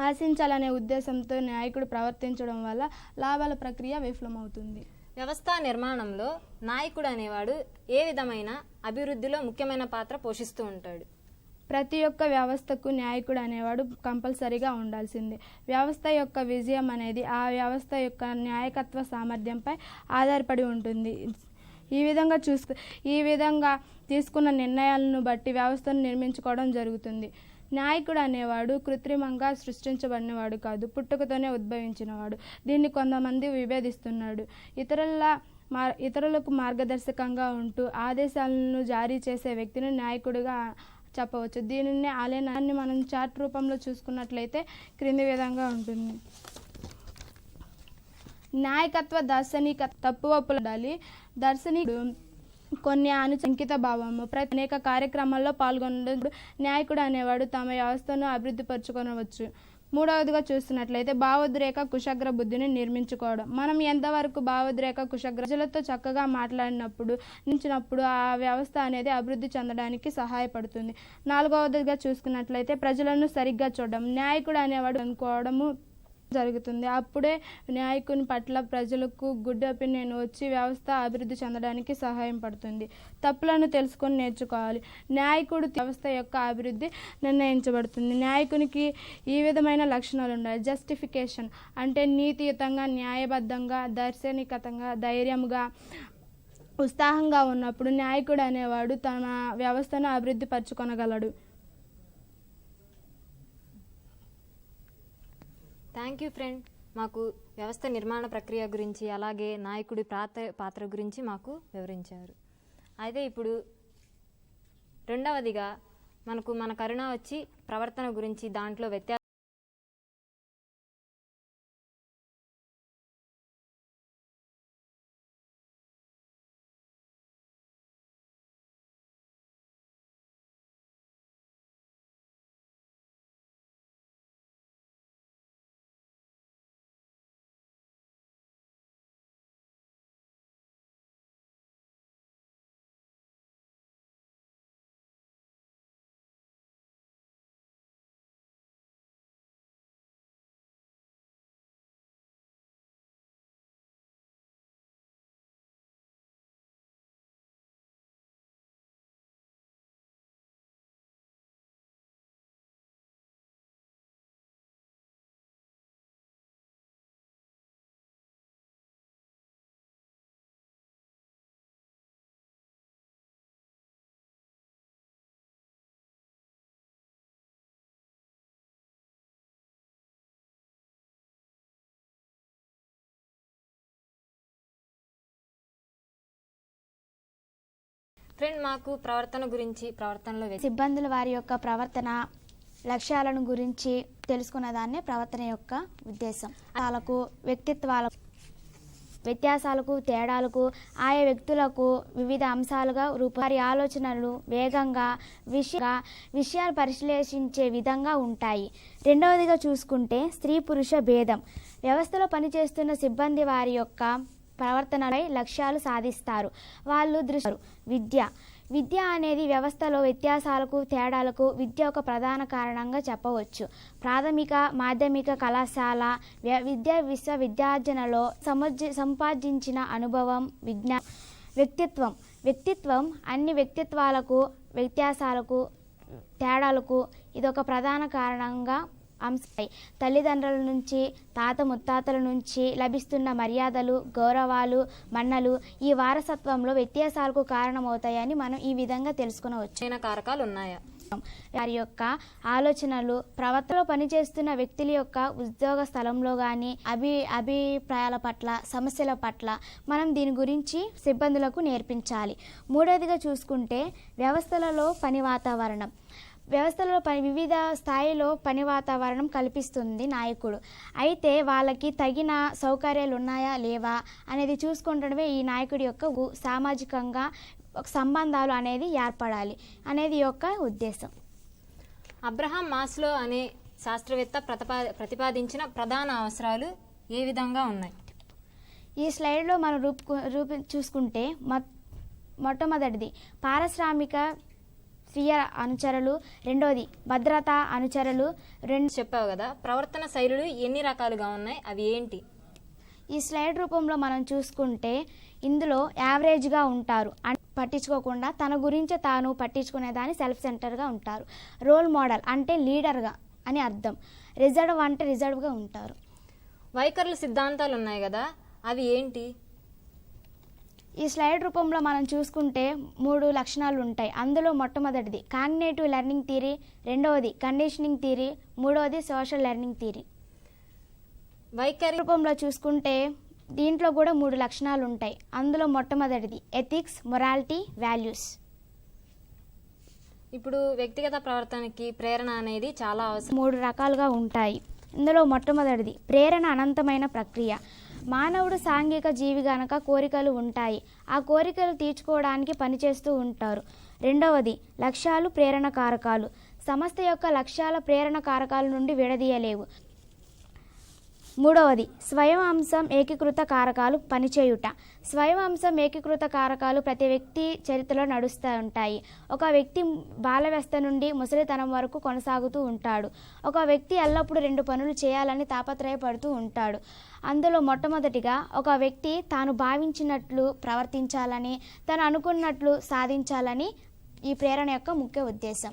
ఆశించాలనే ఉద్దేశంతో నాయకుడు ప్రవర్తించడం వల్ల లాభాల ప్రక్రియ విఫలమవుతుంది. వ్యవస్థ నిర్మాణంలో నాయకుడు అనేవాడు ఏ విధమైన అభివృద్ధిలో ముఖ్యమైన పాత్ర పోషిస్తూ ఉంటాడు? ప్రతి ఒక్క వ్యవస్థకు నాయకుడు అనేవాడు కంపల్సరీగా ఉండాల్సిందే. వ్యవస్థ యొక్క విజయం అనేది ఆ వ్యవస్థ యొక్క నాయకత్వ సామర్థ్యంపై ఆధారపడి ఉంటుంది. ఈ విధంగా తీసుకున్న నిర్ణయాలను బట్టి వ్యవస్థను నిర్మించుకోవడం జరుగుతుంది. నాయకుడు అనేవాడు కృత్రిమంగా సృష్టించబడినవాడు కాదు, పుట్టుకతోనే ఉద్భవించినవాడు. దీన్ని కొంతమంది విభేదిస్తున్నాడు. ఇతరులకు మార్గదర్శకంగా ఉంటూ ఆదేశాలను జారీ చేసే వ్యక్తిని నాయకుడిగా చెప్పవచ్చు. దీనిని ఆలయాన్ని మనం చార్ట్ రూపంలో చూసుకున్నట్లయితే క్రింది విధంగా ఉంటుంది. నాయకత్వ దార్శనిక తప్పువప్పులు ఉండాలి. దార్శనికుడు కొన్ని అంకిత భావము అనేక కార్యక్రమాల్లో పాల్గొనడం నాయకుడు అనేవాడు తమ వ్యవస్థను అభివృద్ధి పరచుకొనవచ్చు. మూడవదిగా చూస్తున్నట్లయితే భావోద్రేక కుశగ్ర బుద్ధిని నిర్మించుకోవడం. మనం ఎంతవరకు భావోద్రేక కుశగ్ర ప్రజలతో చక్కగా మాట్లాడినప్పుడు ఆ వ్యవస్థ అనేది అభివృద్ధి చెందడానికి సహాయపడుతుంది. నాలుగవదిగా చూసుకున్నట్లయితే ప్రజలను సరిగ్గా చూడడం. నాయకుడు అనేవాడు అనుకోవడము జరుగుతుంది. అప్పుడే నాయకుని పట్ల ప్రజలకు గుడ్ ఒపీనియన్ వచ్చి వ్యవస్థ అభివృద్ధి చెందడానికి సహాయం పడుతుంది. తప్పులను తెలుసుకొని నేర్చుకోవాలి. నాయకుడు వ్యవస్థ యొక్క అభివృద్ధి నిర్ణయించబడుతుంది. నాయకునికి ఈ విధమైన లక్షణాలు ఉండాలి. జస్టిఫికేషన్ అంటే నీతియుతంగా, న్యాయబద్ధంగా, దార్శనికతంగా, ధైర్యంగా, ఉత్సాహంగా ఉన్నప్పుడు నాయకుడు అనేవాడు తన వ్యవస్థను అభివృద్ధి పరచుకొనగలడు. Thank you friend. మాకు వ్యవస్థ నిర్మాణ ప్రక్రియ గురించి అలాగే నాయకుడి పాత్ర గురించి మాకు వివరించారు. అయితే ఇప్పుడు రెండవదిగా మన కరుణ వచ్చి ప్రవర్తన గురించి దాంట్లో ఫ్రెండ్ మాకు ప్రవర్తనలో సిబ్బందుల వారి యొక్క ప్రవర్తన లక్ష్యాలను గురించి తెలుసుకున్న దాన్నే ప్రవర్తన యొక్క ఉద్దేశం. వాళ్ళకు వ్యత్యాసాలకు తేడాలకు ఆయా వ్యక్తులకు వివిధ అంశాలుగా వారి ఆలోచనలు వేగంగా విషయాలు పరిశ్లేషించే విధంగా ఉంటాయి. రెండవదిగా చూసుకుంటే స్త్రీ పురుష భేదం. వ్యవస్థలో పనిచేస్తున్న సిబ్బంది వారి యొక్క ప్రవర్తనపై లక్ష్యాలు సాధిస్తారు. వాళ్ళు విద్య అనేది వ్యవస్థలో వ్యత్యాసాలకు తేడాలకు విద్య ఒక ప్రధాన కారణంగా చెప్పవచ్చు. ప్రాథమిక మాధ్యమిక కళాశాల విశ్వవిద్యార్జనలో సంపాదించిన అనుభవం వ్యక్తిత్వం అన్ని వ్యక్తిత్వాలకు వ్యత్యాసాలకు తేడాలకు ఇదొక ప్రధాన కారణంగా అంశాయి. తల్లిదండ్రుల నుంచి తాత ముత్తాతల నుంచి లభిస్తున్న మర్యాదలు గౌరవాలు మన్నలు ఈ వారసత్వంలో వ్యత్యాసాలకు కారణమవుతాయని మనం ఈ విధంగా తెలుసుకునవచ్చు. కారకాలు ఉన్నాయా? వారి యొక్క ఆలోచనలు ప్రవర్తనలో పనిచేస్తున్న వ్యక్తుల యొక్క ఉద్యోగ స్థలంలో కానీ అభిప్రాయాల పట్ల సమస్యల పట్ల మనం దీని గురించి సిబ్బందులకు నేర్పించాలి. మూడవదిగా చూసుకుంటే వ్యవస్థలలో పని వాతావరణం. వ్యవస్థలో వివిధ స్థాయిలో పని వాతావరణం కల్పిస్తుంది నాయకుడు. అయితే వాళ్ళకి తగిన సౌకర్యాలు ఉన్నాయా లేవా అనేది చూసుకుంటమే ఈ నాయకుడి యొక్క సామాజికంగా సంబంధాలు అనేది ఏర్పడాలి అనేది యొక్క ఉద్దేశం. అబ్రహాం మాస్లో అనే శాస్త్రవేత్త ప్రతిపాదించిన ప్రధాన అవసరాలు ఏ విధంగా ఉన్నాయి? ఈ స్లైడ్లో మనం చూసుకుంటే మొట్టమొదటిది పారిశ్రామిక స్వీయ అనుచరులు, రెండోది భద్రతా అనుచరులు. చెప్పావు కదా, ప్రవర్తన శైలులు ఎన్ని రకాలుగా ఉన్నాయి, అవి ఏంటి? ఈ స్లైడ్ రూపంలో మనం చూసుకుంటే ఇందులో యావరేజ్గా ఉంటారు, పట్టించుకోకుండా తన గురించి తాను పట్టించుకునేదాన్ని సెల్ఫ్ సెంటర్గా ఉంటారు. రోల్ మోడల్ అంటే లీడర్గా అని అర్థం. రిజర్వ్ అంటే రిజర్వ్గా ఉంటారు. వైఖరుల సిద్ధాంతాలు ఉన్నాయి కదా, అవి ఏంటి? ఈ స్లైడ్ రూపంలో మనం చూసుకుంటే 3 లక్షణాలు ఉంటాయి. అందులో మొట్టమొదటిది కాగ్నిటివ్ లెర్నింగ్ థియరీ, రెండవది కండిషనింగ్ థియరీ, మూడవది సోషల్ లెర్నింగ్ థియరీ. వైఖరి రూపంలో చూసుకుంటే దీంట్లో కూడా 3 లక్షణాలు ఉంటాయి. అందులో మొట్టమొదటిది ఎథిక్స్, మొరాలిటీ, వాల్యూస్. ఇప్పుడు వ్యక్తిగత ప్రవర్తనకి ప్రేరణ అనేది చాలా అవసరం. 3 రకాలుగా ఉంటాయి. ఇందులో మొట్టమొదటిది ప్రేరణ అనంతమైన ప్రక్రియ. మానవుడు సాంఘిక జీవి గనక కోరికలు ఉంటాయి, ఆ కోరికలు తీర్చుకోవడానికి పనిచేస్తూ ఉంటారు. రెండవది లక్ష్యాలు ప్రేరణ కారకాలు. సంస్థ యొక్క లక్ష్యాల ప్రేరణ కారకాల నుండి విడదీయలేవు. మూడవది స్వయం అంశం ఏకీకృత కారకాలు పనిచేయుట. స్వయం అంశం ఏకీకృత కారకాలు ప్రతి వ్యక్తి చరిత్రలో నడుస్తూ ఉంటాయి. ఒక వ్యక్తి బాలవ్యవస్థ నుండి ముసలితనం వరకు కొనసాగుతూ ఉంటాడు. ఒక వ్యక్తి ఎల్లప్పుడూ 2 పనులు చేయాలని తాపత్రయపడుతూ ఉంటాడు. అందులో మొట్టమొదటిగా ఒక వ్యక్తి తాను భావించినట్లు ప్రవర్తించాలని, తను అనుకున్నట్లు సాధించాలని ఈ ప్రేరణ యొక్క ముఖ్య ఉద్దేశం.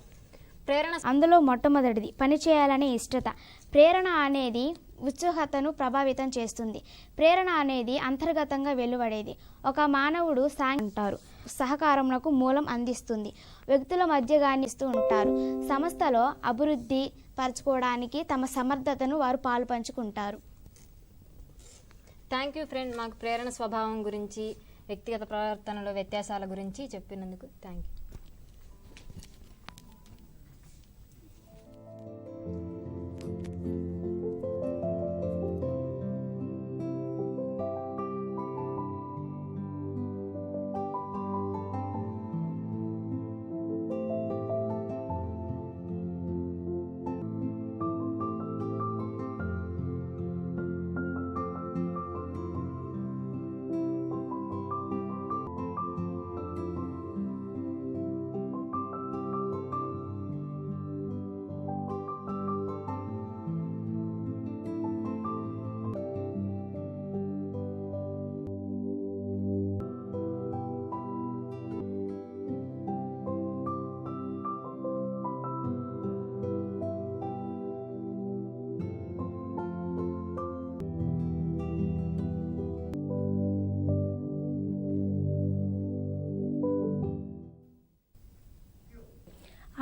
అందులో మొట్టమొదటిది పని చేయాలనే ఇష్టత. ప్రేరణ అనేది ఉత్సుకతను ప్రభావితం చేస్తుంది. ప్రేరణ అనేది అంతర్గతంగా వెలువడేది. ఒక మానవుడు అంటారు సహకారమునకు మూలం అందిస్తుంది. వ్యక్తుల మధ్య గానిస్తూ ఉంటారు. సంస్థలో అభివృద్ధి పరచుకోవడానికి తమ సమర్థతను వారు పాలు పంచుకుంటారు. థ్యాంక్ యూ ఫ్రెండ్, మాకు ప్రేరణ స్వభావం గురించి, వ్యక్తిగత ప్రవర్తనలో వ్యత్యాసాల గురించి చెప్పినందుకు thank you.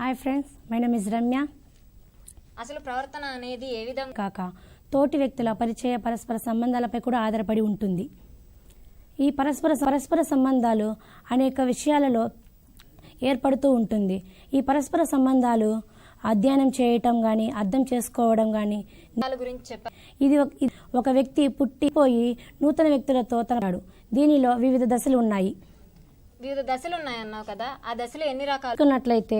Hi friends, my name is Ramya. అసలు ప్రవర్తన అనేది ఏ విధంగా కాక తోటి వ్యక్తుల పరిచయ పరస్పర సంబంధాలపై కూడా ఆధారపడి ఉంటుంది. ఈ పరస్పర సంబంధాలు అనేక విషయాలలో ఏర్పడుతూ ఉంటుంది. ఈ పరస్పర సంబంధాలు అధ్యయనం చేయటం కానీ, అర్థం చేసుకోవడం కానీ గురించి చెప్పారు. ఇది ఒక వ్యక్తి పుట్టిపోయి నూతన వ్యక్తులతో తనడు. దీనిలో వివిధ దశలు ఉన్నాయి. వివిధ దశలు ఉన్నాయన్నావు కదా, ఆ దశలు ఎన్ని రకాలు? చూసుకున్నట్లయితే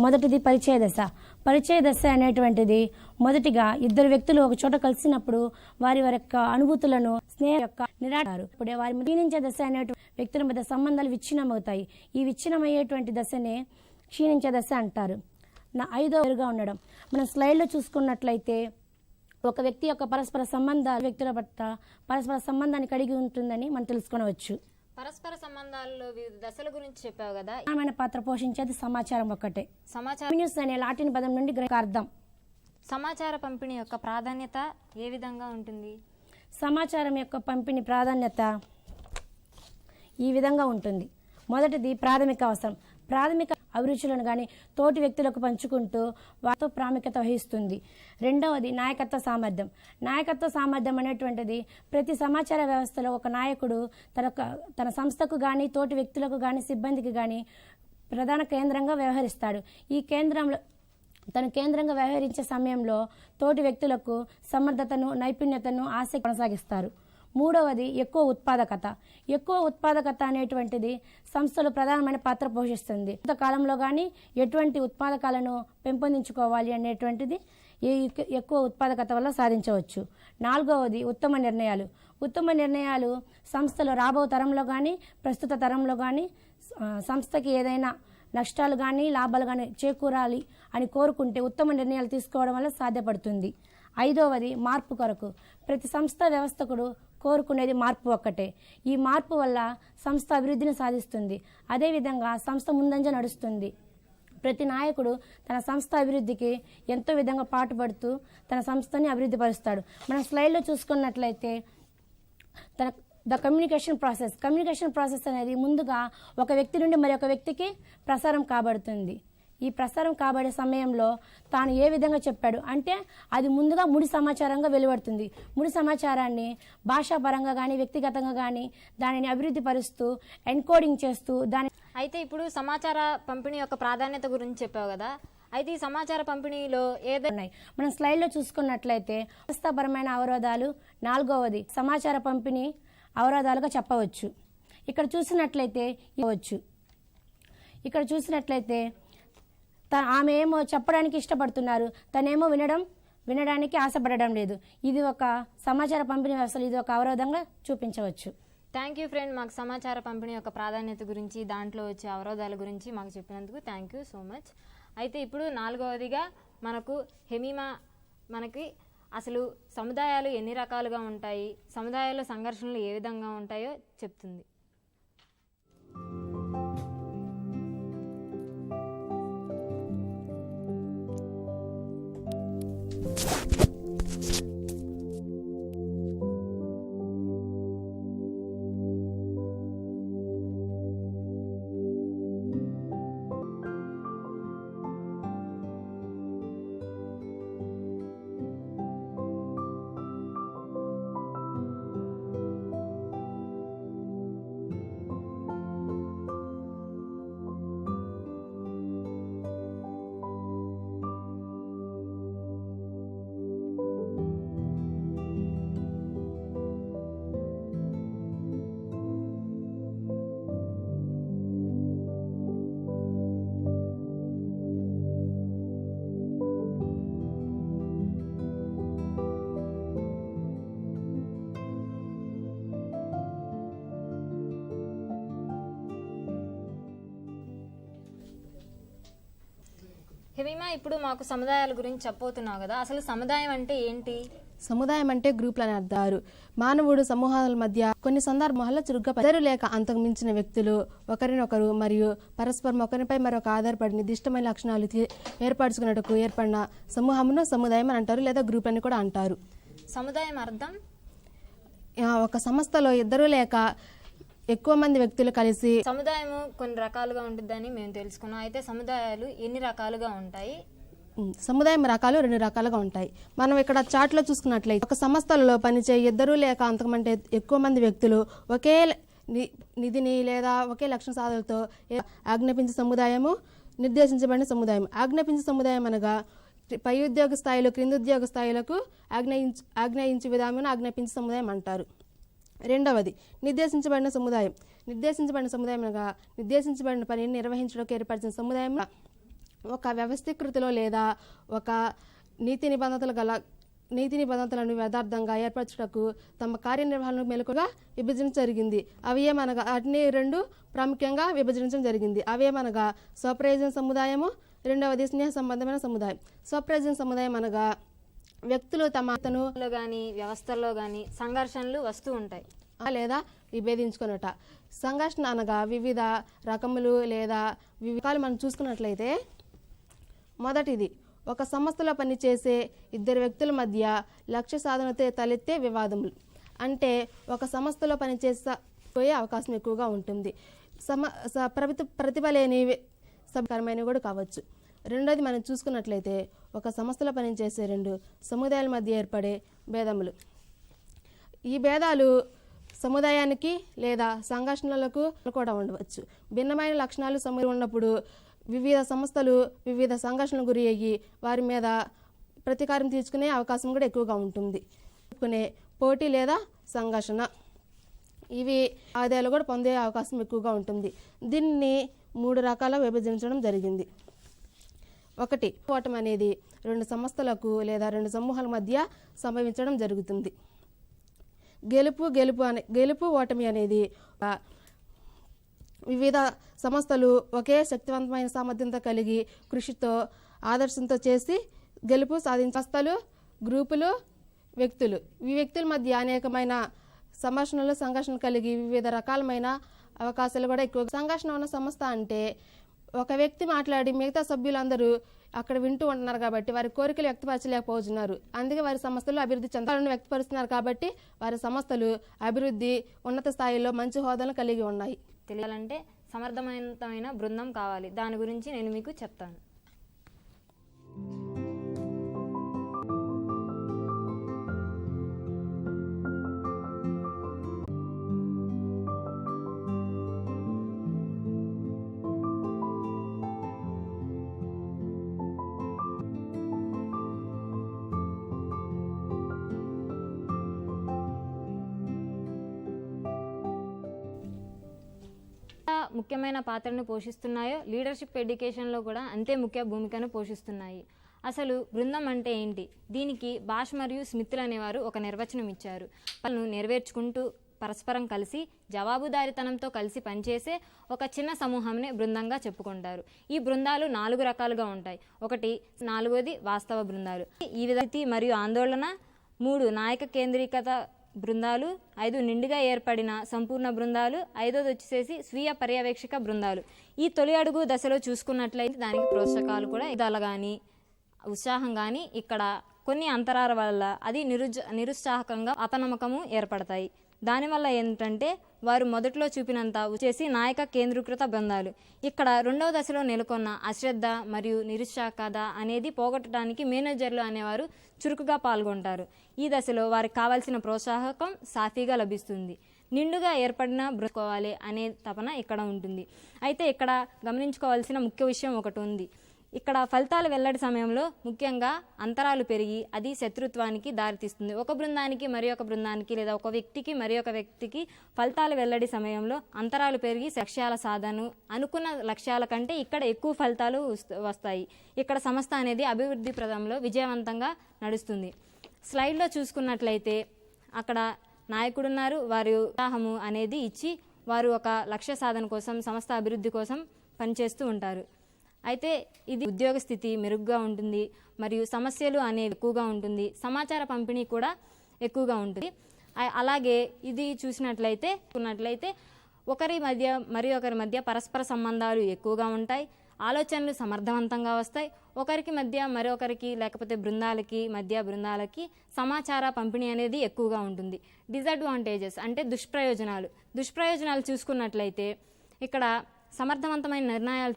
మొదటిది పరిచయ దశ. పరిచయ దశ అనేటువంటిది మొదటిగా ఇద్దరు వ్యక్తులు ఒక చోట కలిసినప్పుడు వారి యొక్క అనుభూతులను, స్నేహం యొక్క నిరాటారు. ఇప్పుడే వారి క్షీణించే దశ అనేటువంటి వ్యక్తుల మధ్య సంబంధాలు విచ్ఛిన్నమవుతాయి. ఈ విచ్ఛిన్నమయ్యేటువంటి దశనే క్షీణించే దశ అంటారు. ఐదవగా ఉండడం. మనం స్లైడ్లో చూసుకున్నట్లయితే ఒక వ్యక్తి యొక్క పరస్పర సంబంధాలు వ్యక్తుల పట్ల పరస్పర సంబంధాన్ని కలిగి ఉంటుందని మనం తెలుసుకొనవచ్చు. పరస్పర సంబంధాల్లో వివిధ దశల గురించి చెప్పావు కదా. ప్రధానమైన పాత్ర పోషించేది సమాచారం ఒక్కటే. సమాచారం అనే లాటిన్ పదం నుండి అర్థం. సమాచార పంపిణీ యొక్క ప్రాధాన్యత ఏ విధంగా ఉంటుంది? సమాచారం యొక్క పంపిణీ ప్రాధాన్యత ఈ విధంగా ఉంటుంది. మొదటిది ప్రాథమిక అవసరం. ప్రాథమిక అభిరుచులను కానీ తోటి వ్యక్తులకు పంచుకుంటూ వారితో ప్రాముఖ్యత వహిస్తుంది. రెండవది నాయకత్వ సామర్థ్యం. నాయకత్వ సామర్థ్యం అనేటువంటిది ప్రతి సమాచార వ్యవస్థలో ఒక నాయకుడు తన సంస్థకు కానీ, తోటి వ్యక్తులకు కానీ, సిబ్బందికి కానీ ప్రధాన కేంద్రంగా వ్యవహరిస్తాడు. ఈ కేంద్రంగా వ్యవహరించే సమయంలో తోటి వ్యక్తులకు సమర్థతను, నైపుణ్యతను, ఆసక్తి కొనసాగిస్తారు. మూడవది ఎక్కువ ఉత్పాదకత. ఎక్కువ ఉత్పాదకత అనేటువంటిది సంస్థలో ప్రధానమైన పాత్ర పోషిస్తుంది. కాలంలో కానీ ఎటువంటి ఉత్పాదకాలను పెంపొందించుకోవాలి అనేటువంటిది ఎక్కువ ఉత్పాదకత వల్ల సాధించవచ్చు. నాలుగవది ఉత్తమ నిర్ణయాలు. ఉత్తమ నిర్ణయాలు సంస్థలో రాబో తరంలో కానీ, ప్రస్తుత తరంలో కానీ సంస్థకి ఏదైనా నష్టాలు కానీ, లాభాలు కానీ చేకూరాలి అని కోరుకుంటే ఉత్తమ నిర్ణయాలు తీసుకోవడం వల్ల సాధ్యపడుతుంది. ఐదవది మార్పు కొరకు. ప్రతి సంస్థ వ్యవస్థకుడు కోరుకునేది మార్పు ఒక్కటే. ఈ మార్పు వల్ల సంస్థ అభివృద్ధిని సాధిస్తుంది. అదేవిధంగా సంస్థ ముందంజ నడుస్తుంది. ప్రతి నాయకుడు తన సంస్థ అభివృద్ధికి ఎంతో విధంగా పాటుపడుతూ తన సంస్థని అభివృద్ధి పరుస్తాడు. మనం స్లైడ్లో చూసుకున్నట్లయితే కమ్యూనికేషన్ ప్రాసెస్ అనేది ముందుగా ఒక వ్యక్తి నుండి మరి ఒక వ్యక్తికి ప్రసారం కాబడుతుంది. ఈ ప్రసారం కాబడే సమయంలో తాను ఏ విధంగా చెప్పాడు అంటే అది ముందుగా ముడి సమాచారంగా వెలువడుతుంది. ముడి సమాచారాన్ని భాషాపరంగా కానీ, వ్యక్తిగతంగా కానీ దానిని అభివృద్ధి పరుస్తూ, ఎన్కోడింగ్ చేస్తూ అయితే ఇప్పుడు సమాచార పంపిణీ యొక్క ప్రాధాన్యత గురించి చెప్పావు కదా. అయితే ఈ సమాచార పంపిణీలో ఉన్నాయి. మనం స్లైడ్లో చూసుకున్నట్లయితే వ్యవస్థాపరమైన అవరోధాలు నాలుగవది సమాచార పంపిణీ అవరోధాలుగా చెప్పవచ్చు. ఇక్కడ చూసినట్లయితే ఆమె ఏమో చెప్పడానికి ఇష్టపడుతున్నారు, తనేమో వినడానికి ఆశపడడం లేదు. ఇది ఒక సమాచార పంపిణీ వ్యవస్థలు ఇది ఒక అవరోధంగా చూపించవచ్చు. థ్యాంక్ యూ ఫ్రెండ్, మాకు సమాచార పంపిణీ యొక్క ప్రాధాన్యత గురించి, దాంట్లో వచ్చే అవరోధాల గురించి మాకు చెప్పినందుకు థ్యాంక్ యూ సో మచ్. అయితే ఇప్పుడు నాలుగవదిగా మనకి అసలు సముదాయాలు ఎన్ని రకాలుగా ఉంటాయి, సముదాయాల్లో సంఘర్షణలు ఏ విధంగా ఉంటాయో చెప్తుంది. హెమీమా, ఇప్పుడు మాకు సముదాయాల గురించి చెప్పబోతున్నావు కదా. అసలు సముదాయం అంటే ఏంటి? సముదాయం అంటే గ్రూపులు అని అర్థారు. మానవుడు సమూహాల మధ్య కొన్ని సందర్భాల్లో చురుగ్గా ఇద్దరు లేక అంతకు మించిన వ్యక్తులు ఒకరినొకరు మరియు పరస్పరం ఒకరిపై మరొక ఆధారపడి నిర్దిష్టమైన లక్షణాలు ఏర్పరచుకున్నట్టుకు ఏర్పడిన సమూహమును సముదాయం అని అంటారు, లేదా గ్రూప్ అని కూడా అంటారు. సముదాయం అర్థం ఒక సంస్థలో ఇద్దరు లేక ఎక్కువ మంది వ్యక్తులు కలిసి సముదాయము కొన్ని రకాలుగా ఉంటుందని మేము తెలుసుకున్నాం. అయితే సముదాయాలు ఎన్ని రకాలుగా ఉంటాయి? సముదాయం రకాలు 2 రకాలుగా ఉంటాయి. మనం ఇక్కడ చార్ట్లో చూసుకున్నట్లయితే ఒక సంస్థలలో పనిచేయ 2 లేక అంతకంటే ఎక్కువ మంది వ్యక్తులు ఒకే నిధిని లేదా ఒకే లక్ష్య సాధనతో ఆజ్ఞాపించే సముదాయము, నిర్దేశించబడిన సముదాయం. ఆజ్ఞాపించే సముదాయం అనగా పై ఉద్యోగ స్థాయిలో క్రింది ఉద్యోగ స్థాయిలకు ఆజ్ఞాయించే విధానం ఆజ్ఞాపించే సముదాయం అంటారు. రెండవది నిర్దేశించబడిన సముదాయం. నిర్దేశించబడిన సముదాయం అనగా నిర్దేశించబడిన పనిని నిర్వహించడానికి ఏర్పరిచిన సముదాయం ఒక వ్యవస్థీకృతిలో లేదా ఒక నీతి నిబంధనలను యథార్థంగా ఏర్పరచుటకు తమ కార్యనిర్వహణను మెలకుగా విభజించడం జరిగింది. అవేమనగా వాటిని 2 ప్రాముఖ్యంగా విభజించడం జరిగింది. అవేమనగా స్వప్రయోజన సముదాయము, రెండవది స్నేహ సంబంధమైన సముదాయం. స్వప్రయోజన సముదాయం అనగా వ్యక్తులు తమను కానీ వ్యవస్థల్లో కానీ సంఘర్షణలు వస్తూ ఉంటాయి లేదా విభేదించుకున్నట. సంఘర్షణ అనగా వివిధ రకములు లేదా వివిధాలు మనం చూసుకున్నట్లయితే మొదటిది ఒక సంస్థలో పనిచేసే 2 వ్యక్తుల మధ్య లక్ష్య సాధనతో తలెత్తే వివాదములు. అంటే ఒక సంస్థలో పనిచేసే అవకాశం ఎక్కువగా ఉంటుంది. ప్రతిభ లేని సభకరమైనవి కూడా కావచ్చు. రెండోది మనం చూసుకున్నట్లయితే ఒక సంస్థలో పనిచేసే 2 సముదాయాల మధ్య ఏర్పడే భేదములు. ఈ భేదాలు సముదాయానికి లేదా సంఘర్షణలకు కూడా ఉండవచ్చు. భిన్నమైన లక్షణాలు ఉన్నప్పుడు వివిధ సంస్థలు వివిధ సంఘర్షణలకు గురి అయ్యి వారి మీద ప్రతీకారం తీర్చుకునే అవకాశం కూడా ఎక్కువగా ఉంటుంది. పోటీ లేదా సంఘర్షణ ఇవి ఆదాయాలు కూడా పొందే అవకాశం ఎక్కువగా ఉంటుంది. దీన్ని 3 రకాలుగా విభజించడం జరిగింది. 1 ఓటమి అనేది 2 సంస్థలకు లేదా 2 సమూహాల మధ్య సంభవించడం జరుగుతుంది. గెలుపు ఓటమి అనేది వివిధ సంస్థలు ఒకే శక్తివంతమైన సామర్థ్యంతో కలిగి కృషితో ఆదర్శంతో చేసి గెలుపు సాధించే సంస్థలు, గ్రూపులు, వ్యక్తులు. ఈ వ్యక్తుల మధ్య అనేకమైన సంఘర్షణ కలిగి వివిధ రకాలమైన అవకాశాలు కూడా ఎక్కువ. సంఘర్షణ ఉన్న సంస్థ అంటే ఒక వ్యక్తి మాట్లాడి మిగతా సభ్యులందరూ అక్కడ వింటూ ఉంటున్నారు కాబట్టి వారి కోరికలు వ్యక్తపరచలేకపోతున్నారు. అందుకే వారి సంస్థలు అభివృద్ధి చెందాలని వ్యక్తపరుస్తున్నారు కాబట్టి వారి సంస్థలు అభివృద్ధి ఉన్నత స్థాయిలో మంచి హోదాలను కలిగి ఉన్నాయి. తెలియాలంటే సమర్థవంతమైన బృందం కావాలి. దాని గురించి నేను మీకు చెప్తాను. ముఖ్యమైన పాత్రను పోషిస్తున్నాయో లీడర్షిప్ ఎడ్యుకేషన్లో కూడా అంతే ముఖ్య భూమికను పోషిస్తున్నాయి. అసలు బృందం అంటే ఏంటి? దీనికి బాష్ మరియు స్మిత్లు అనేవారు ఒక నిర్వచనం ఇచ్చారు. పనులను నెరవేర్చుకుంటూ పరస్పరం కలిసి జవాబుదారీతనంతో కలిసి పనిచేసే ఒక చిన్న సమూహంనే బృందంగా చెప్పుకుంటారు. ఈ బృందాలు 4 రకాలుగా ఉంటాయి. 4వది వాస్తవ బృందాలు. ఈ విధంగా మరియు ఆందోళన. 3 నాయక కేంద్రీకృత బృందాలు. 5 నిండుగా ఏర్పడిన సంపూర్ణ బృందాలు. 5వది వచ్చేసి స్వీయ పర్యవేక్షక బృందాలు. ఈ తొలి అడుగు దశలో చూసుకున్నట్లయితే దానికి ప్రోత్సాహకాలు కూడా ఇదాలు కానీ ఉత్సాహం కానీ ఇక్కడ కొన్ని అంతరాల వల్ల అది నిరుత్సాహకంగా అపనమ్మకము ఏర్పడతాయి. దానివల్ల ఏంటంటే వారు మొదట్లో చూపినంత వచ్చేసి నాయక కేంద్రీకృత బృందాలు. ఇక్కడ 2వ దశలో నెలకొన్న అశ్రద్ధ మరియు నిరుత్సాహత అనేది పోగొట్టడానికి మేనేజర్లు అనేవారు చురుకుగా పాల్గొంటారు. ఈ దశలో వారికి కావాల్సిన ప్రోత్సాహకం సాఫీగా లభిస్తుంది. నిండుగా ఏర్పడిన బ్రతుకోవాలి అనే తపన ఇక్కడ ఉంటుంది. అయితే ఇక్కడ గమనించుకోవాల్సిన ముఖ్య విషయం ఒకటి ఉంది. ఇక్కడ ఫలితాలు వెల్లడి సమయంలో ముఖ్యంగా అంతరాలు పెరిగి అది శత్రుత్వానికి దారితీస్తుంది. ఒక బృందానికి మరి ఒక బృందానికి లేదా ఒక వ్యక్తికి మరి ఒక వ్యక్తికి ఫలితాలు వెల్లడి సమయంలో అంతరాలు పెరిగి లక్ష్యాల సాధన అనుకున్న లక్ష్యాల కంటే ఇక్కడ ఎక్కువ ఫలితాలు వస్తాయి. ఇక్కడ సంస్థ అనేది అభివృద్ధి ప్రదంలో విజయవంతంగా నడుస్తుంది. స్లైడ్లో చూసుకున్నట్లయితే అక్కడ నాయకుడున్నారు. వారి ఉత్సాహము అనేది ఇచ్చి వారు ఒక లక్ష్య సాధన కోసం సంస్థ అభివృద్ధి కోసం పనిచేస్తూ ఉంటారు. అయితే ఇది ఉద్యోగ స్థితి మెరుగ్గా ఉంటుంది మరియు సమస్యలు అనేవి ఎక్కువగా ఉంటుంది. సమాచార పంపిణీ కూడా ఎక్కువగా ఉంటుంది. అలాగే ఇది చూసినట్లయితే ఒకరి మధ్య మరి ఒకరి మధ్య పరస్పర సంబంధాలు ఎక్కువగా ఉంటాయి. ఆలోచనలు సమర్థవంతంగా వస్తాయి. ఒకరికి మధ్య మరొకరికి లేకపోతే బృందాలకి సమాచార పంపిణీ అనేది ఎక్కువగా ఉంటుంది. డిసడ్వాంటేజెస్ అంటే దుష్ప్రయోజనాలు చూసుకున్నట్లయితే ఇక్కడ సమర్థవంతమైన నిర్ణయాలు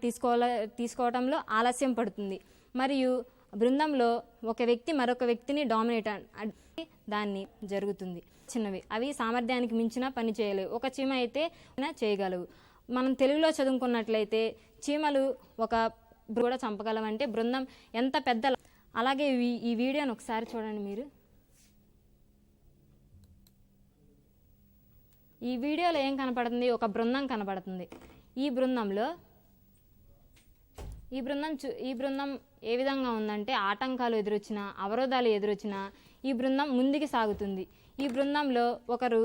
తీసుకోవడంలో ఆలస్యం పడుతుంది. మరియు బృందంలో ఒక వ్యక్తి మరొక వ్యక్తిని డామినేట్ దాన్ని జరుగుతుంది. చిన్నవి అవి సామర్థ్యానికి మించిన పని చేయలేవు. ఒక చీమ అయితే చేయగలవు. మనం తెలుగులో చదువుకున్నట్లయితే చీమలు ఒక కూడా చంపగలవంటే బృందం ఎంత పెద్ద. అలాగే ఈ వీడియోని ఒకసారి చూడండి. మీరు ఈ వీడియోలో ఏం కనపడుతుంది? ఒక బృందం కనపడుతుంది. ఈ బృందం ఏ విధంగా ఉందంటే ఆటంకాలు ఎదురొచ్చినా అవరోధాలు ఎదురొచ్చినా ఈ బృందం ముందుకు సాగుతుంది. ఈ బృందంలో ఒకరు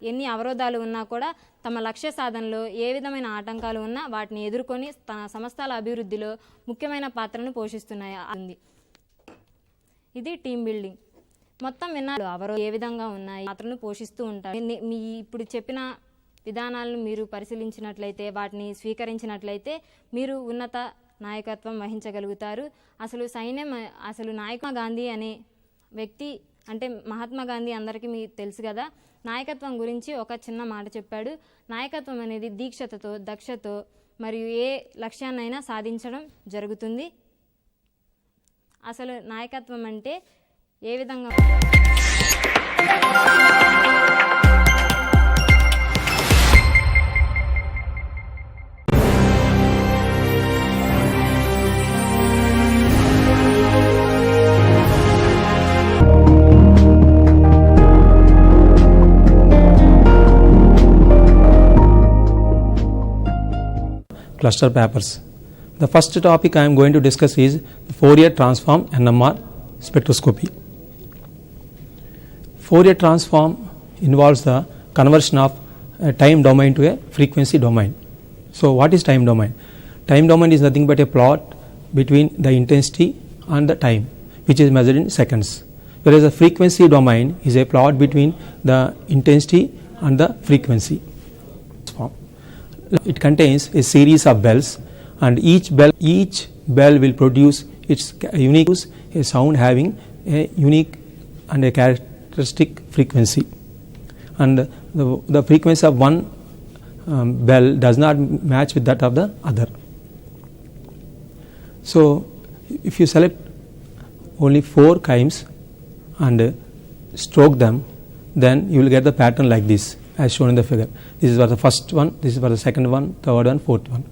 ఎన్ని అవరోధాలు ఉన్నా కూడా తమ లక్ష్య సాధనలో ఏ విధమైన ఆటంకాలు ఉన్నా వాటిని ఎదుర్కొని తన సంస్థల అభివృద్ధిలో ముఖ్యమైన పాత్రను పోషిస్తున్నాయి. ఇది టీమ్ బిల్డింగ్. మొత్తం విన్నారు అవరోధాలు ఏ విధంగా ఉన్నాయి, పాత్రను పోషిస్తూ ఉంటారు. మీ ఇప్పుడు చెప్పిన విధానాలను మీరు పరిశీలించినట్లయితే, వాటిని స్వీకరించినట్లయితే మీరు ఉన్నత నాయకత్వం వహించగలుగుతారు. అసలు మహాత్మా గాంధీ అనే వ్యక్తి అంటే మహాత్మా గాంధీ అందరికీ మీకు తెలుసు కదా. నాయకత్వం గురించి ఒక చిన్న మాట చెప్పాడు. నాయకత్వం అనేది దీక్షతో, దక్షతో మరియు ఏ లక్ష్యాన్నైనా సాధించడం జరుగుతుంది. అసలు నాయకత్వం అంటే ఏ విధంగా cluster papers. The first topic I am going to discuss is Fourier transform NMR spectroscopy. Fourier transform involves the conversion of a time domain to a frequency domain. So what is time domain? Time domain is nothing but a plot between the intensity and the time, which is measured in seconds, whereas the frequency domain is a plot between the intensity and the frequency. It contains a series of bells, and each bell will produce its unique a sound having a unique and a characteristic frequency, and the frequency of one bell does not match with that of the other. So if you select only 4 chimes and stroke them, then you will get the pattern like this as shown in the figure. This is for the first one, this is for the second one, third one, fourth one.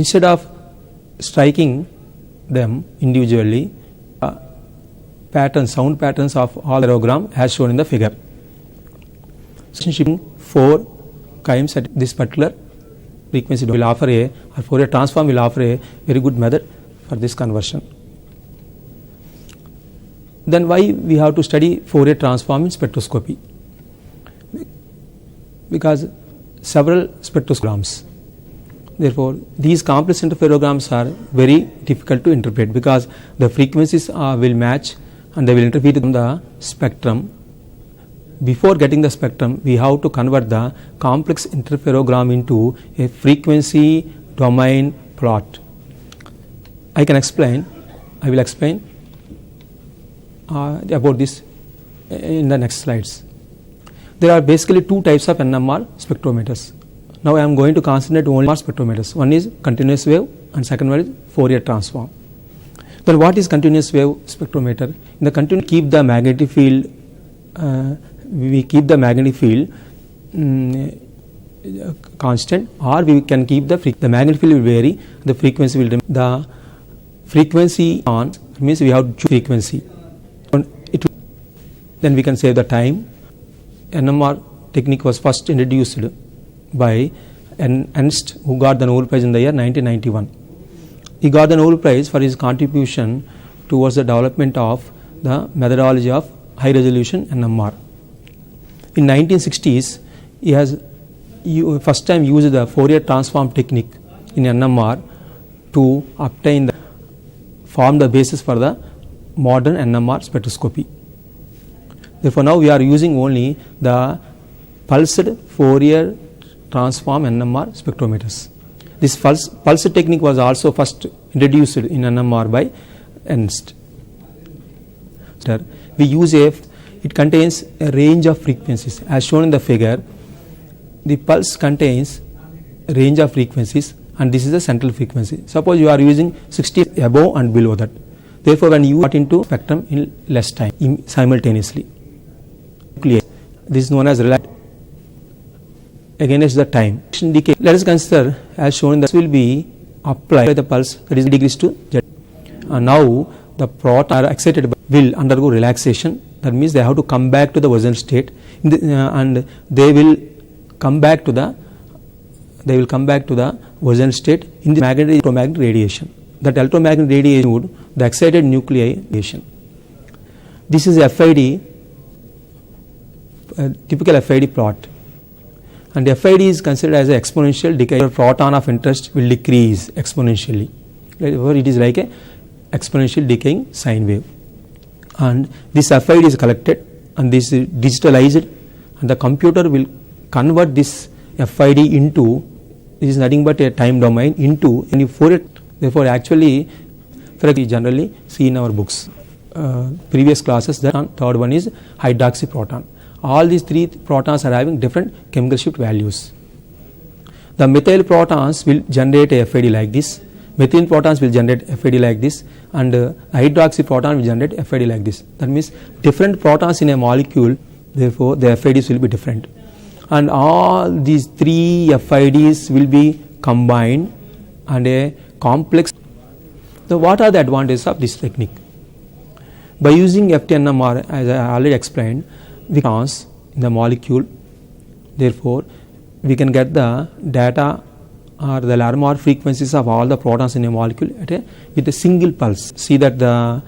Instead of striking them individually, sound patterns of all aerogram as shown in the figure. Shipping 4 chimes at this particular frequency will offer or Fourier transform will offer a very good method for this conversion. Then why we have to study Fourier transform in spectroscopy? Because several spectrograms. Therefore, these complex interferograms are very difficult to interpret because the frequencies will match and they will interfere with the spectrum. Before getting the spectrum, we have to convert the complex interferogram into a frequency domain plot. I will explain about this in the next slides. There are basically 2 types of NMR spectrometers. Now I am going to concentrate only on spectrometers. One is continuous wave and second one is Fourier transform. Then what is continuous wave spectrometer? In the continuous, keep the magnetic field. We keep the magnetic field constant, or we can keep the magnetic field will vary. The frequency will remain. The frequency on means we have to choose frequency. Then we can save the time. NMR technique was first introduced by Ernst, who got the Nobel Prize in the year 1991. He got the Nobel Prize for his contribution towards the development of the methodology of high resolution NMR. In 1960s, he has first time used the Fourier transform technique in NMR to form the basis for the modern NMR spectroscopy. Therefore, now we are using only the pulsed Fourier transform NMR spectrometers. This pulse technique was also first introduced in NMR by Ernst. We use it contains a range of frequencies as shown in the figure. The pulse contains a range of frequencies and this is the central frequency. Suppose you are using 60 above and below that. Therefore, when you got into spectrum in less time simultaneously. This is known as relaxed against the time. Decay. Let us consider as shown that this will be applied by the pulse that is degrees to Z. Now the protons are excited will undergo relaxation. That means they have to come back to the original state and they will come back to the original state in the electromagnetic radiation. That electromagnetic radiation would the excited nuclei radiation. This is FID, typical FID plot, and FID is considered as an exponential decay. The proton of interest will decrease exponentially. Therefore, it is like a exponential decaying sine wave, and this FID is collected and this is digitalized, and the computer will convert this FID into, this is nothing but a time domain, into any Fourier. Therefore, actually we generally see in our books previous classes that third one is hydroxy proton. All these three protons are having different chemical shift values. The methyl protons will generate a FID like this, methane protons will generate FID like this, and hydroxy proton will generate FID like this. That means different protons in a molecule, therefore the FIDs will be different, and all these three FIDs will be combined and a complex. So what are the advantages of this technique? By using FTNMR, as I already explained, we can in the molecule, therefore we can get the data or the alarm frequencies of all the protons in a molecule with a single pulse. See that the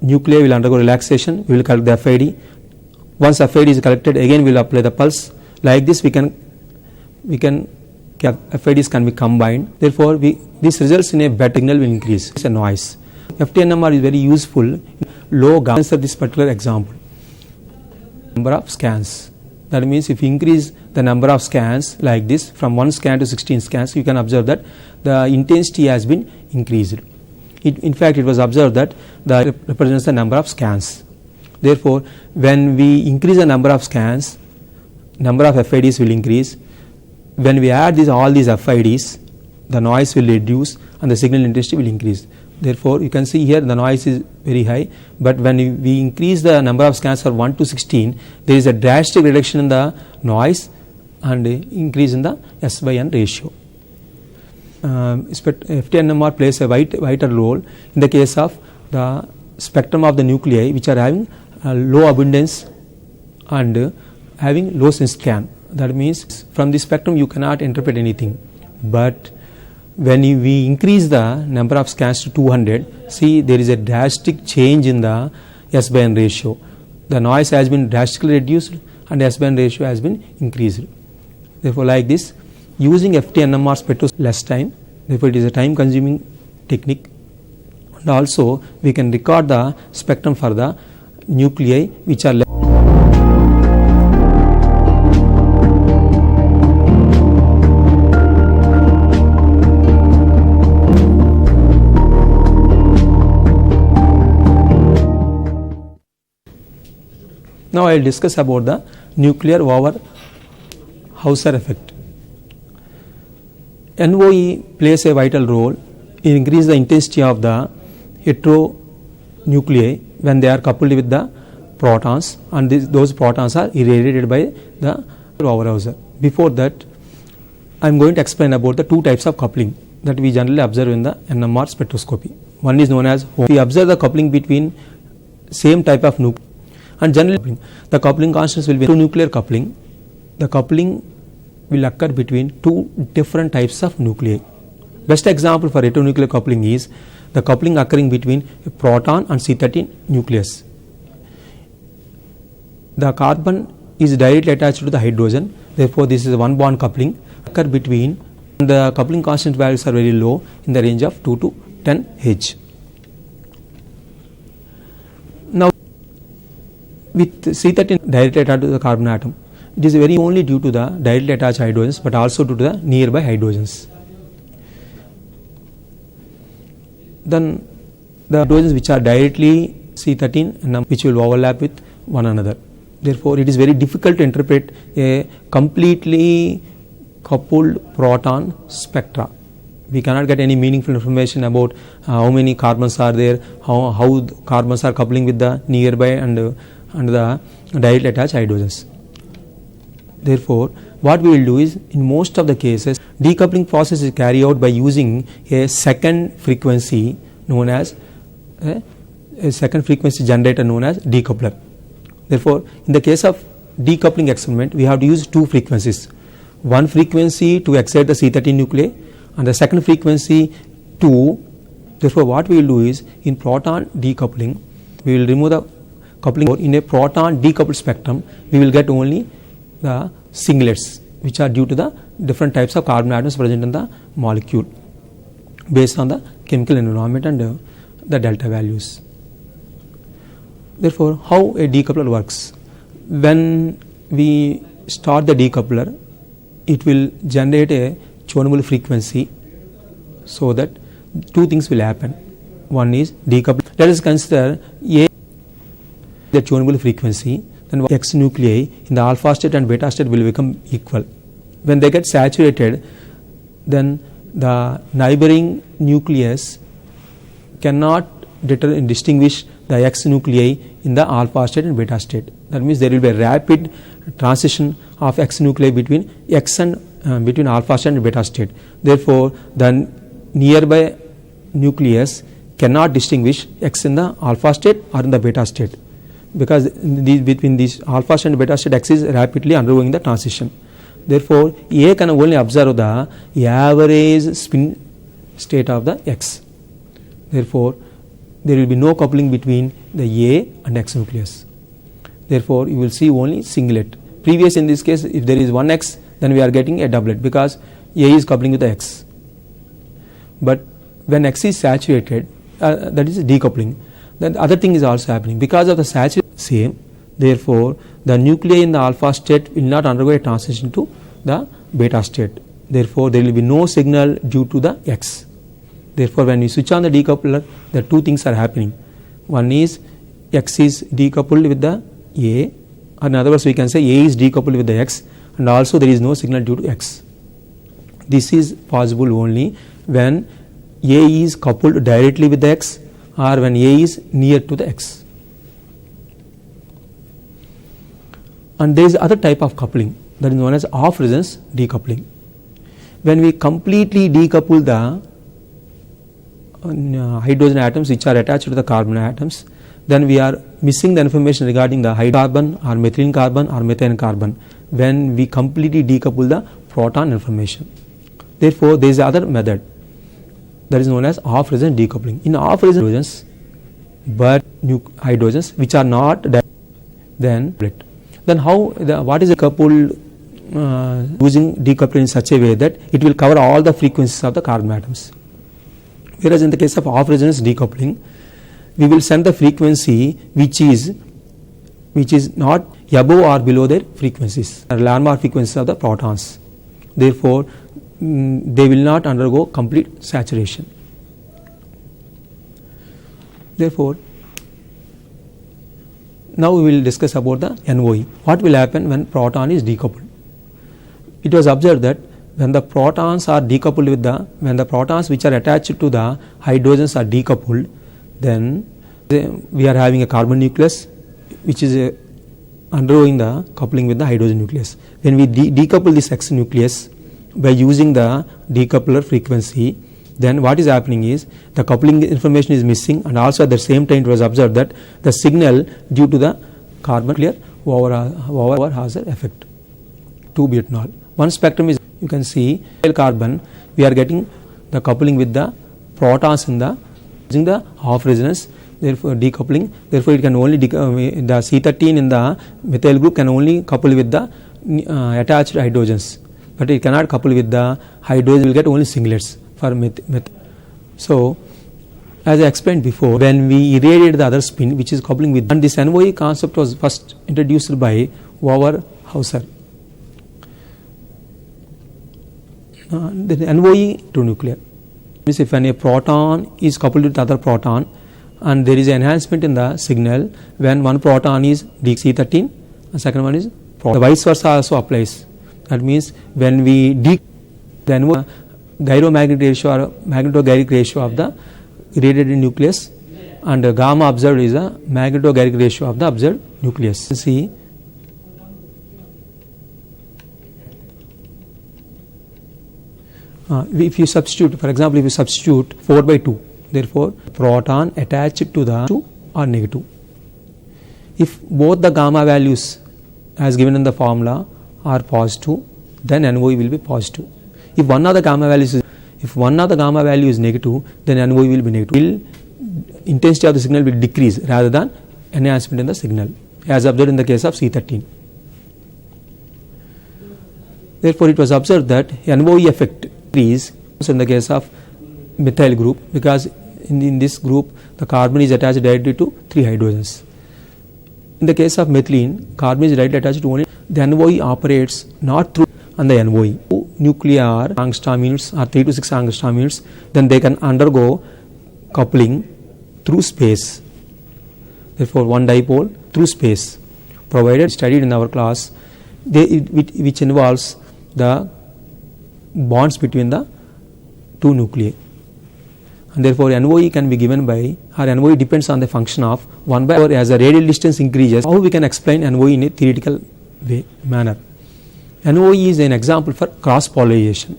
nuclei will undergo relaxation, we will collect the FID. Once FID is collected, again we will apply the pulse. Like this we can FIDs can be combined. Therefore, this results in a better signal will increase. It's a noise. FTNMR is very useful in low gamma. Answer this particular example. Number of scans. That means if you increase the number of scans like this from 1 scan to 16 scans, you can observe that the intensity has been increased. In fact, it was observed that that represents the number of scans. Therefore, when we increase the number of scans, number of FIDs will increase. When we add all these FIDs, the noise will reduce and the signal intensity will increase. Therefore, you can see here the noise is very high, but when we increase the number of scans from 1 to 16, there is a drastic reduction in the noise and increase in the S/N ratio. FTNMR plays a vital role in the case of the spectrum of the nuclei which are having low abundance and having low scan. That means from the spectrum you cannot interpret anything, but when we increase the number of scans to 200, see there is a drastic change in the S/N ratio. The noise has been drastically reduced and S/N ratio has been increased. Therefore, like this, using FTNMR spectroscopy less time, therefore it is a time consuming technique, and also we can record the spectrum for the nuclei which are less. Now I will discuss about the nuclear over Hauser effect. NOE plays a vital role in increase the intensity of the heteronuclei when they are coupled with the protons, and those protons are irradiated by the over Hauser. Before that, I am going to explain about the two types of coupling that we generally observe in the NMR spectroscopy. One is known as we observe the coupling between same type of nuclei. And generally, the coupling constants will be nuclear coupling. The coupling will occur between two different types of nuclei. Best example for heteronuclear coupling is the coupling occurring between a proton and C13 nucleus. The carbon is directly attached to the hydrogen. Therefore, this is a one bond coupling occur between. The coupling constant values are very low in the range of 2 to 10 H. Now, with C13 directly attached to the carbon atom, It is very only due to the directly attached hydrogens, but also due to the nearby hydrogens. Then the hydrogens which are directly C13 and which will overlap with one another. Therefore, it is very difficult to interpret a completely coupled proton spectra. We cannot get any meaningful information about how many carbons are there, how carbons are coupling with the nearby and the directly attached hydrogens. Therefore, what we will do is, in most of the cases, decoupling process is carried out by using a second frequency known as a second frequency generator known as decoupler. Therefore, in the case of decoupling experiment, we have to use two frequencies. One frequency to excite the C13 nuclei and the second frequency to. Therefore, what we will do is, in proton decoupling, we will remove the coupling. In a proton decoupled spectrum, we will get only the singlets, which are due to the different types of carbon atoms present in the molecule based on the chemical environment and the delta values. Therefore, how a decoupler works? When we start the decoupler, it will generate a tunable frequency, so that two things will happen. One is decoupling. Let us consider A, the tunable frequency, then X nuclei in the alpha state and beta state will become equal. When they get saturated, then the neighboring nucleus cannot distinguish the X nuclei in the alpha state and beta state. That means there will be a rapid transition of X nuclei between X and between alpha state and beta state. Therefore, the nearby nucleus cannot distinguish X in the alpha state or in the beta state, because between these alpha state and beta state, X is rapidly undergoing the transition. Therefore, A can only observe the average spin state of the X. Therefore, there will be no coupling between the A and X nucleus. Therefore, you will see only singlet. Previous in this case, if there is one X, then we are getting a doublet, because A is coupling with the X. But when X is saturated, that is decoupling, then the other thing is also happening. Because of the saturation same, therefore, the nuclei in the alpha state will not undergo a transition to the beta state. Therefore, there will be no signal due to the X. Therefore, when you switch on the decoupler, the two things are happening. One is X is decoupled with the A, or in other words, we can say A is decoupled with the X, and also there is no signal due to X. This is possible only when A is coupled directly with the X, or when A is near to the X. And there is other type of coupling, that is known as off resonance decoupling. When we completely decouple the hydrogen atoms which are attached to the carbon atoms, then we are missing the information regarding the hydrocarbon or methylene carbon or methane carbon when we completely decouple the proton information. Therefore, there is other method that is known as off resonance decoupling. In off resonance hydrogens, but hydrogens which are not then what is a coupled using decoupling in such a way that it will cover all the frequencies of the carbon atoms. Whereas in the case of off resonance decoupling, we will send the frequency which is not above or below their frequencies, landmark frequencies of the protons. Therefore, they will not undergo complete saturation. Therefore, now we will discuss about the NOE. What will happen when proton is decoupled? It was observed that when the protons are decoupled with when the protons which are attached to the hydrogens are decoupled, then we are having a carbon nucleus which is undergoing the coupling with the hydrogen nucleus. When we decouple this X nucleus by using the decoupler frequency, then what is happening is the coupling information is missing, and also at the same time it was observed that the signal due to the carbon nuclear over has an effect. 2-butanol. One spectrum is, you can see carbon, we are getting the coupling with the protons in the using the off resonance, therefore decoupling. Therefore, it can only the C13 in the methyl group can only couple with the attached hydrogens, but it cannot couple with the hydrogen. Will get only singlets for methyl. So, as I explained before, when we irradiate the other spin which is coupling with, and this NOE concept was first introduced by Hauser the NOE to nuclear. Means if a proton is coupled with other proton and there is an enhancement in the signal when one proton is C13 and second one is the vice versa also applies. That means when we the gyromagnetic ratio or magnetogyric ratio of the irradiated nucleus and gamma observed is the magnetogyric ratio of the observed nucleus. See, if you substitute, for example, if you substitute 4 by 2, therefore proton attached to the 2 are negative. If both the gamma values as given in the formula are positive, then NOE will be positive. If one of the gamma values is negative, then NOE will be negative. Intensity of the signal will decrease rather than enhancement in the signal, as observed in the case of C13. Therefore, it was observed that NOE effect increase in the case of methyl group, because in this group the carbon is attached directly to 3 hydrogens. In the case of methylene, carbon is directly attached to only. The NOE operates not through on the NOE. Nuclear angstrom units or 3 to 6 angstrom units, then they can undergo coupling through space. Therefore, one dipole through space, provided studied in our class, which involves the bonds between the two nuclei. And therefore, NOE can be given by, or NOE depends on the function of 1 by, or as the radial distance increases. How we can explain NOE in a theoretical manner? NOE is an example for cross polarization.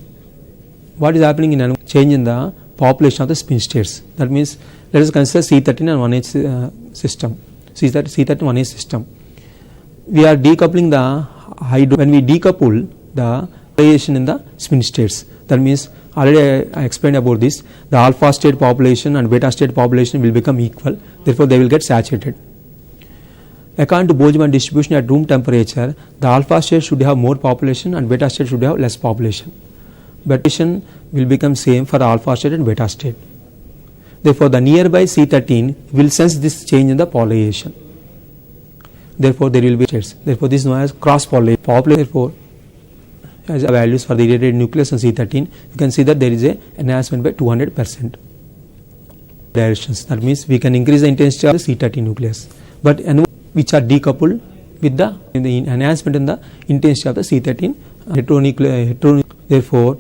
What is happening in NOE? Change in the population of the spin states. That means let us consider C13 and 1H system. C13 1H system. We are decoupling the hydro. When we decouple the polarization in the spin states, that means already I explained about this. The alpha state population and beta state population will become equal. Therefore, they will get saturated. According to Boltzmann distribution at room temperature, the alpha state should have more population and beta state should have less population. But population will become same for alpha state and beta state. Therefore, the nearby C13 will sense this change in the polarization. Therefore, there will be states. Therefore, this is known as cross polarization. Therefore, as values for the irradiated nucleus and C13, you can see that there is a enhancement by 200% directions. That means we can increase the intensity of the C13 nucleus. But which are decoupled with the enhancement in the intensity of the C13 heteronuclear. Therefore,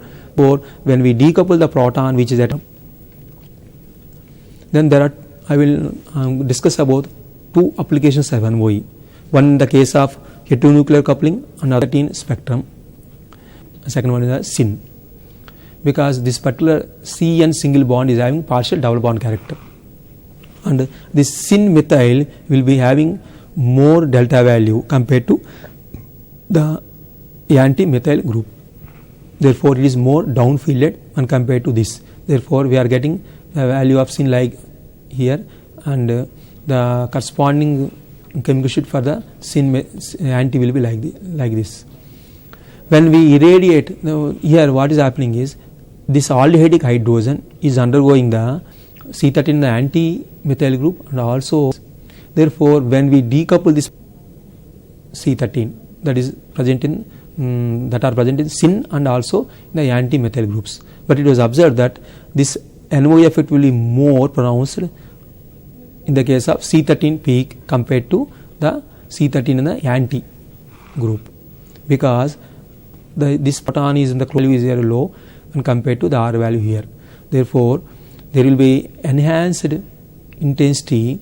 when we decouple the proton, which is atom, then there are, I will discuss about 2 applications of NOE. One in the case of heteronuclear coupling, another in spectrum. The second one is a SYN, because this particular CN single bond is having partial double bond character, and this SYN methyl will be having more delta value compared to the anti-methyl group. Therefore, it is more downfielded when compared to this. Therefore, we are getting the value of SYN like here, and the corresponding chemical sheet for the SYN anti will be like this. When we irradiate, here what is happening is this aldehydic hydrogen is undergoing the C13 the anti-methyl group, and also therefore when we decouple this C13 that is present in that are present in SYN and also the anti-methyl groups, but it was observed that this NOE effect will be more pronounced in the case of C13 peak compared to the C13 in the anti group, because this proton is in the value is very low when compared to the R value here. Therefore, there will be enhanced intensity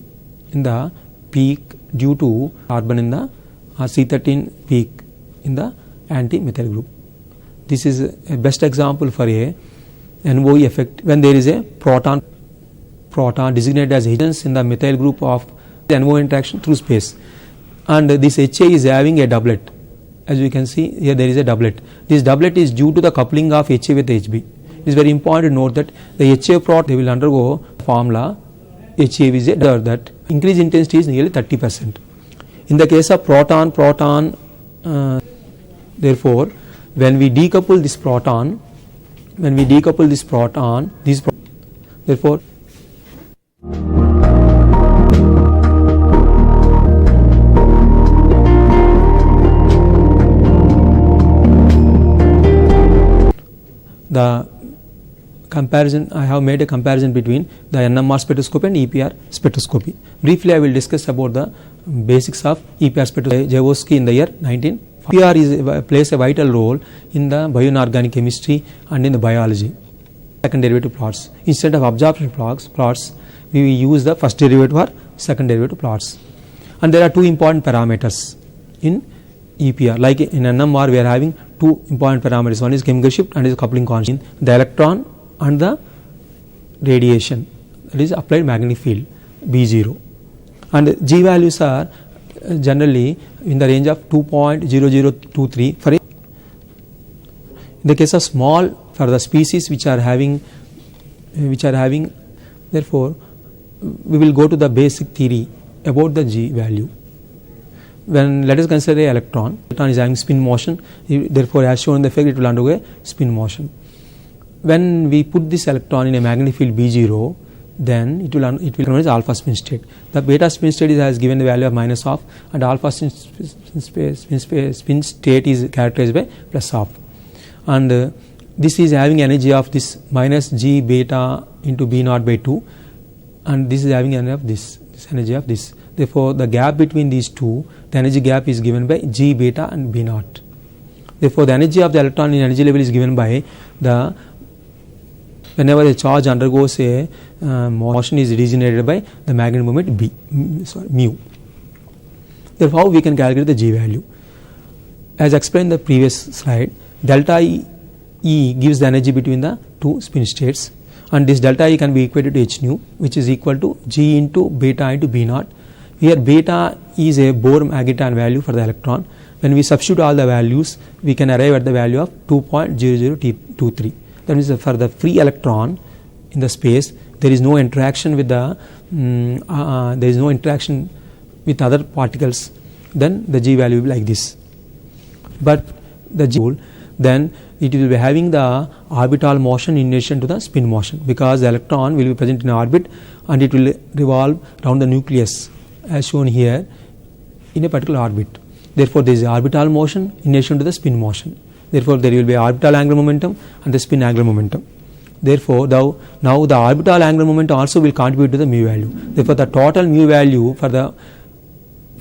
in the peak due to carbon in the C13 peak in the anti-methyl group. This is a best example for a NOE effect when there is a proton designated as agents in the methyl group of the NOE interaction through space, and this HA is having a doublet. As you can see here, there is a doublet. This doublet is due to the coupling of HA with HB. It is very important to note that the HA proton they will undergo formula HA is that increase intensity is nearly 30%. In the case of proton, therefore, when we decouple this proton, therefore the comparison, I have made a comparison between the NMR spectroscopy and EPR spectroscopy. Briefly, I will discuss about the basics of EPR spectroscopy. Jaworski in the year 19. EPR plays a vital role in the bioinorganic chemistry and in the biology. Second derivative plots. Instead of absorption plots, we will use the first derivative or second derivative plots. And there are two important parameters in EPR. Like in NMR, we are having two important parameters. One is chemical shift and is coupling constant. The electron and the radiation, that is applied magnetic field B0, and G values are generally in the range of 2.0023 for in the case of small, for the species which are having therefore we will go to the basic theory about the G value. When let us consider the electron is having spin motion, therefore as shown in the figure it will undergo a spin motion. When we put this electron in a magnetic field B0, then it will come as alpha spin state. The beta spin state has given the value of minus half, and alpha spin state is characterized by plus half. And this is having energy of this minus G beta into B naught by 2, and this is having energy of this energy of this. Therefore, the gap between these two, the energy gap is given by G beta and B naught. Therefore, the energy of the electron in energy level is given by the whenever a charge undergoes a motion is degenerated by the magnetic moment mu. Therefore, how we can calculate the G value? As explained in the previous slide, delta E gives the energy between the two spin states, and this delta E can be equated to h nu, which is equal to G into beta into B naught. Here beta is a Bohr-Magneton value for the electron. When we substitute all the values, we can arrive at the value of 2.0023. That means for the free electron in the space, there is no interaction with the other particles. Then the G value will be like this. But the G, then it will be having the orbital motion in relation to the spin motion, because the electron will be present in orbit and it will revolve around the nucleus as shown here in a particular orbit. Therefore, there is orbital motion in relation to the spin motion. Therefore, there will be orbital angular momentum and the spin angular momentum. Therefore, now the orbital angular momentum also will contribute to the mu value. Therefore, the total mu value for the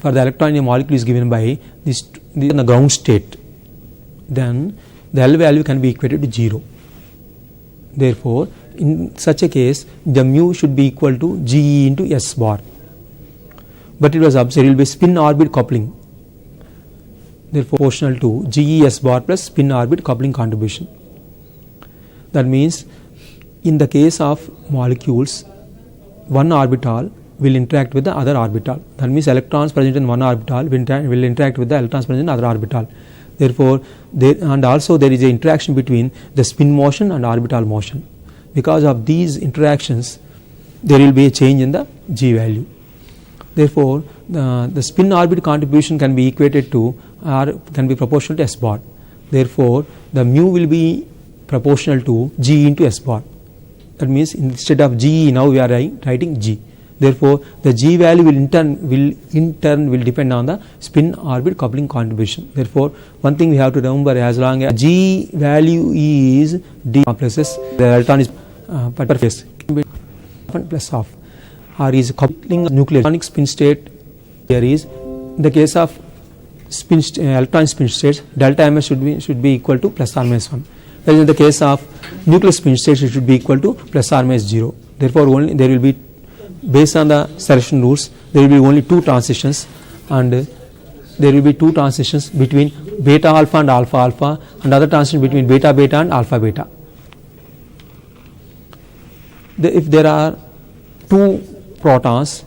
electron in a molecule is given by this in the ground state. Then the L value can be equated to 0. Therefore, in such a case, the mu should be equal to Ge into S bar. But it was observed, it will be spin orbit coupling. Therefore, proportional to GES bar plus spin orbit coupling contribution. That means, in the case of molecules, one orbital will interact with the other orbital. That means, electrons present in one orbital will interact with the electrons present in other orbital. Therefore, also there is an interaction between the spin motion and orbital motion. Because of these interactions, there will be a change in the G value. Therefore, the spin orbit contribution can be equated to or can be proportional to S bar. Therefore, the mu will be proportional to G into S bar. That means instead of G, now we are writing G. Therefore, the G value will in turn depend on the spin orbit coupling contribution. Therefore, one thing we have to remember, as long as G value is D complexes, the electron is per phase plus half, or is coupling nuclear electronic spin state. Here is in the case of electron spin states, delta ms should be equal to plus or minus 1. Whereas in the case of nuclear spin states, it should be equal to plus or minus 0. Therefore, only there will be, based on the selection rules, there will be only two transitions, and there will be two transitions between beta alpha and alpha alpha, and other transition between beta beta and alpha beta. If there are two protons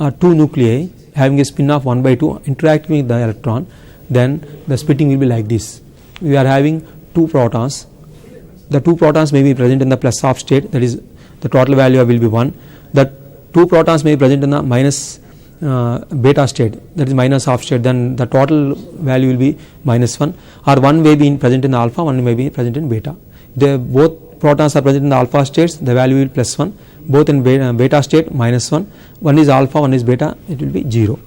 or two nuclei having a spin of 1/2 interacting with the electron, then the splitting will be like this. We are having two protons. The two protons may be present in the plus half state, that is the total value will be 1. The two protons may be present in the minus beta state, that is minus half state, then the total value will be minus 1, or one may be present in alpha, one may be present in beta. Both protons are present in the alpha states, the value will be plus 1. Both in beta state, minus 1. One is alpha, one is beta, it will be 0.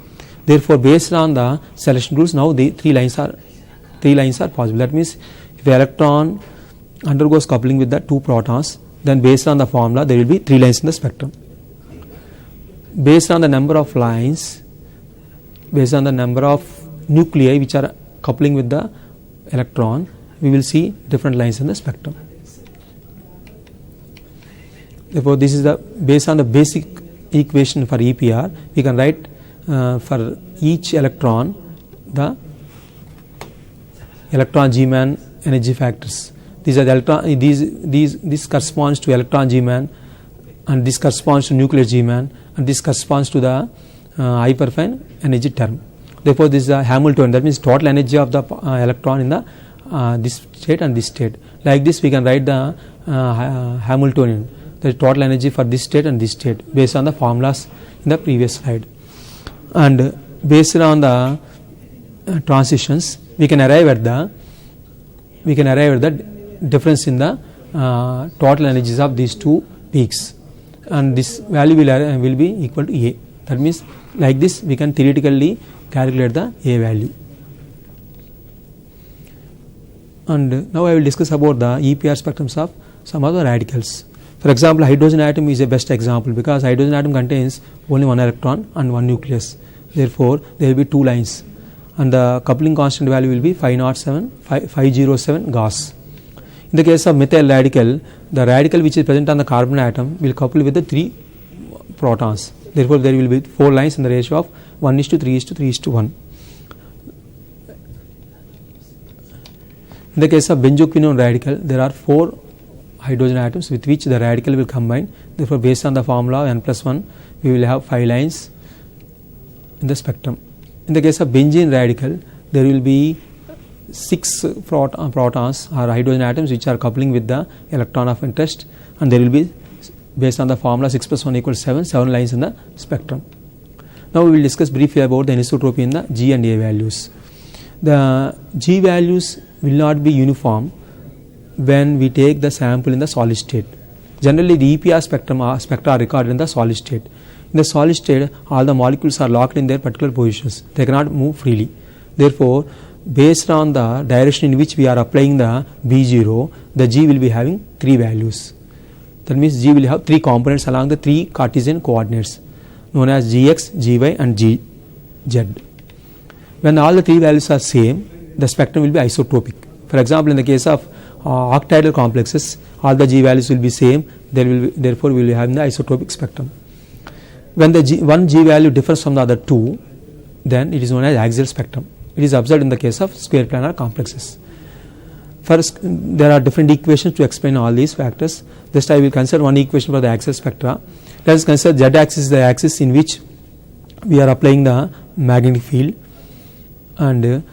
Therefore, based on the selection rules, now the three lines are possible. That means, if the electron undergoes coupling with the 2 protons, then based on the formula there will be 3 lines in the spectrum. Based on the number of lines, based on the number of nuclei which are coupling with the electron, we will see different lines in the spectrum. Therefore, this is the based on the basic equation for EPR. We can write for each electron the electron G-man energy factors. These are the electron. This corresponds to electron G-man, and this corresponds to nuclear G-man, and this corresponds to the hyperfine energy term. Therefore, this is a Hamiltonian. That means total energy of the electron in the this state and this state. Like this, we can write the Hamiltonian. The total energy for this state and this state based on the formulas in the previous slide. And based on the transitions, we can arrive at the difference in the total energies of these 2 peaks, and this value will be equal to A. That means like this we can theoretically calculate the A value. And now I will discuss about the EPR spectrums of some of the radicals. For example, hydrogen atom is a best example, because hydrogen atom contains only 1 electron and 1 nucleus. Therefore, there will be 2 lines, and the coupling constant value will be 507 Gauss. In the case of methyl radical, the radical which is present on the carbon atom will couple with the 3 protons. Therefore, there will be 4 lines in the ratio of 1:3:3:1. In the case of benzoquinone radical, there are 4 hydrogen atoms with which the radical will combine. Therefore, based on the formula n+1, we will have 5 lines in the spectrum. In the case of benzene radical, there will be 6 protons or hydrogen atoms which are coupling with the electron of interest, and there will be, based on the formula 6+1 = 7 lines in the spectrum. Now we will discuss briefly about the anisotropy in the G and A values. The G values will not be uniform when we take the sample in the solid state. Generally, the EPR spectra are recorded in the solid state. In the solid state, all the molecules are locked in their particular positions. They cannot move freely. Therefore, based on the direction in which we are applying the B0, the G will be having 3 values. That means G will have 3 components along the 3 Cartesian coordinates known as Gx, Gy and Gz. When all the 3 values are same, the spectrum will be isotropic. For example, in the case of octahedral complexes, all the G values will be same. Therefore, we will have the isotropic spectrum. When the one G value differs from the other 2, then it is known as axial spectrum. It is observed in the case of square planar complexes. First, there are different equations to explain all these factors. Just I will consider one equation for the axial spectra. Let us consider z-axis is the axis in which we are applying the magnetic field, and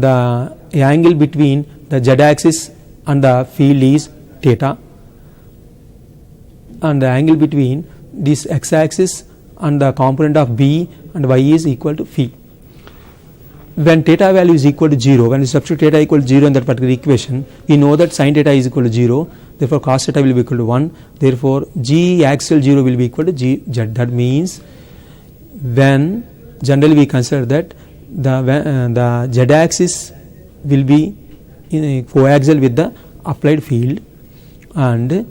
the angle between the z-axis and the field is theta, and the angle between this x-axis and the component of B and Y is equal to phi. When theta value is equal to 0, when we substitute theta equal to 0 in that particular equation, we know that sin theta is equal to 0, therefore cos theta will be equal to 1, therefore G axial 0 will be equal to G z. That means when generally we consider that the z axis will be coaxial with the applied field, and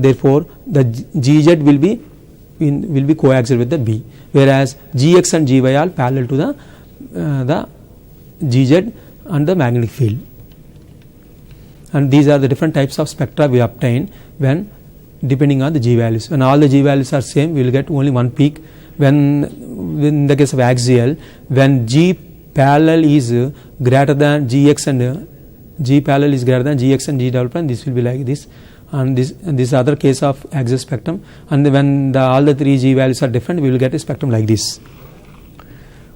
therefore the Gz will be coaxial with the B, whereas Gx and Gy are parallel to the Gz and the magnetic field. And these are the different types of spectra we obtain when depending on the G values. When all the G values are same, we will get only one peak. When in the case of axial, when G parallel is greater than Gx and G parallel is greater than Gx and G double prime, this will be like this. And this other case of axial spectrum, and when all the 3 G values are different, we will get a spectrum like this.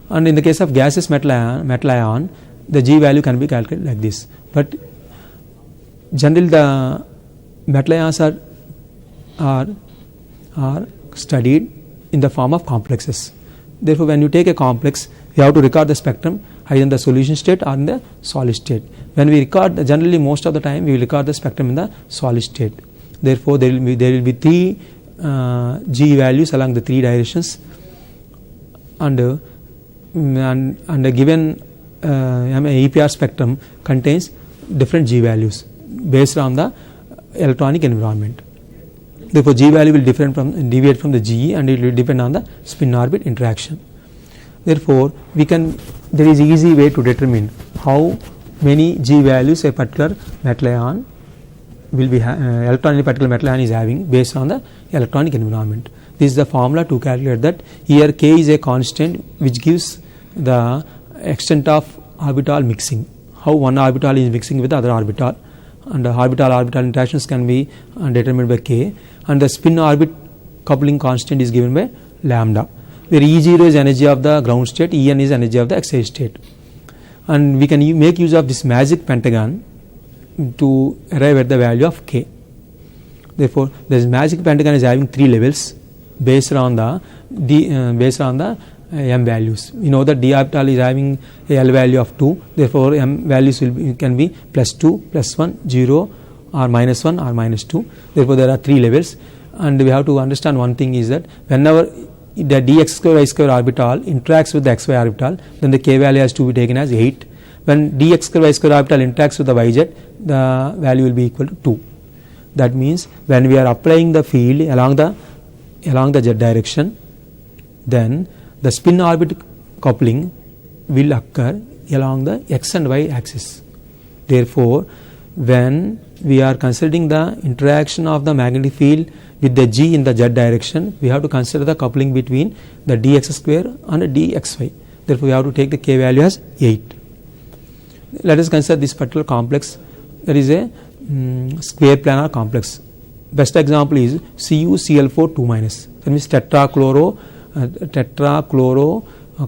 And in the case of gaseous metal ion, the G value can be calculated like this. But generally the metal ions are studied in the form of complexes. Therefore, when you take a complex, you have to record the spectrum either in the solution state or in the solid state. When we record, generally most of the time we will record the spectrum in the solid state. Therefore, there will be 3 G values along the 3 directions, and a given EPR spectrum contains different G values. based on the electronic environment. Therefore, G value will deviate from the GE, and it will depend on the spin orbit interaction. Therefore, there is easy way to determine how many G values a particular metal ion will be electron in a particular metal ion is having based on the electronic environment. This is the formula to calculate that. Here K is a constant which gives the extent of orbital mixing, how one orbital is mixing with the other orbital, and the orbital interactions can be determined by K, and the spin orbit coupling constant is given by lambda, where E0 is energy of the ground state, En is energy of the excited state. And we can make use of this magic pentagon to arrive at the value of K. Therefore, this magic pentagon is having 3 levels based on the m values. We know that d orbital is having a L value of 2, therefore m values can be plus 2, plus 1, 0 or minus 1 or minus 2. Therefore, there are 3 levels, and we have to understand one thing is that whenever the dx square y square orbital interacts with the xy orbital, then the K value has to be taken as 8. When dx square y square orbital interacts with the yz, the value will be equal to 2. That means when we are applying the field along the z direction, then the spin orbit coupling will occur along the x and y axis. Therefore, when we are considering the interaction of the magnetic field with the G in the z direction, we have to consider the coupling between the dx square and the dxy. Therefore, we have to take the K value as 8. Let us consider this particular complex. There is a square planar complex. Best example is CuCl4 2 minus. That means tetrachloro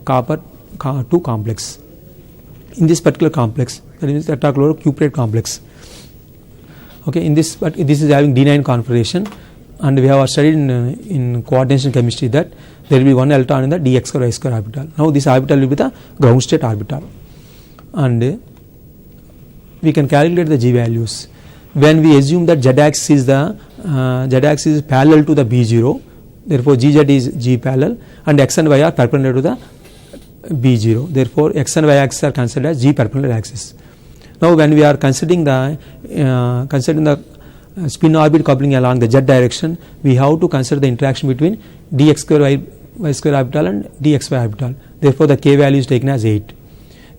copper 2 complex. In this particular complex, that is tetrachloro cuprate complex. Okay, but this is having D9 configuration, and we have studied in coordination chemistry that there will be one electron in the dx square y square orbital. Now this orbital will be the ground state orbital, and we can calculate the G values when we assume that z axis is parallel to the B0. Therefore, GZ is G parallel, and x and y are perpendicular to the B0. Therefore, x and y axis are considered as G perpendicular axis. Now, when we are considering the spin orbit coupling along the z direction, we have to consider the interaction between dx square y square orbital and dxy orbital. Therefore, the K value is taken as 8.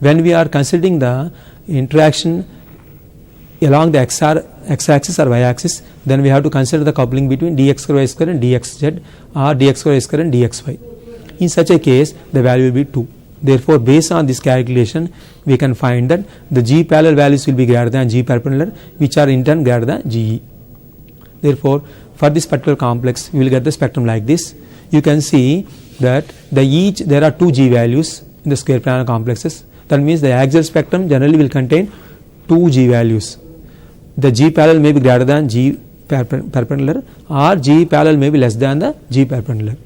When we are considering the interaction along the x axis or y axis, then we have to consider the coupling between dx square y square and dxz, or dx square y square and dxy. In such a case, the value will be 2. Therefore, based on this calculation, we can find that the G parallel values will be greater than G perpendicular, which are in turn greater than GE. Therefore, for this particular complex, we will get the spectrum like this. You can see that there are 2 G values in the square planar complexes. That means the axial spectrum generally will contain 2 G values. The G parallel may be greater than G perpendicular, or G parallel may be less than the G perpendicular.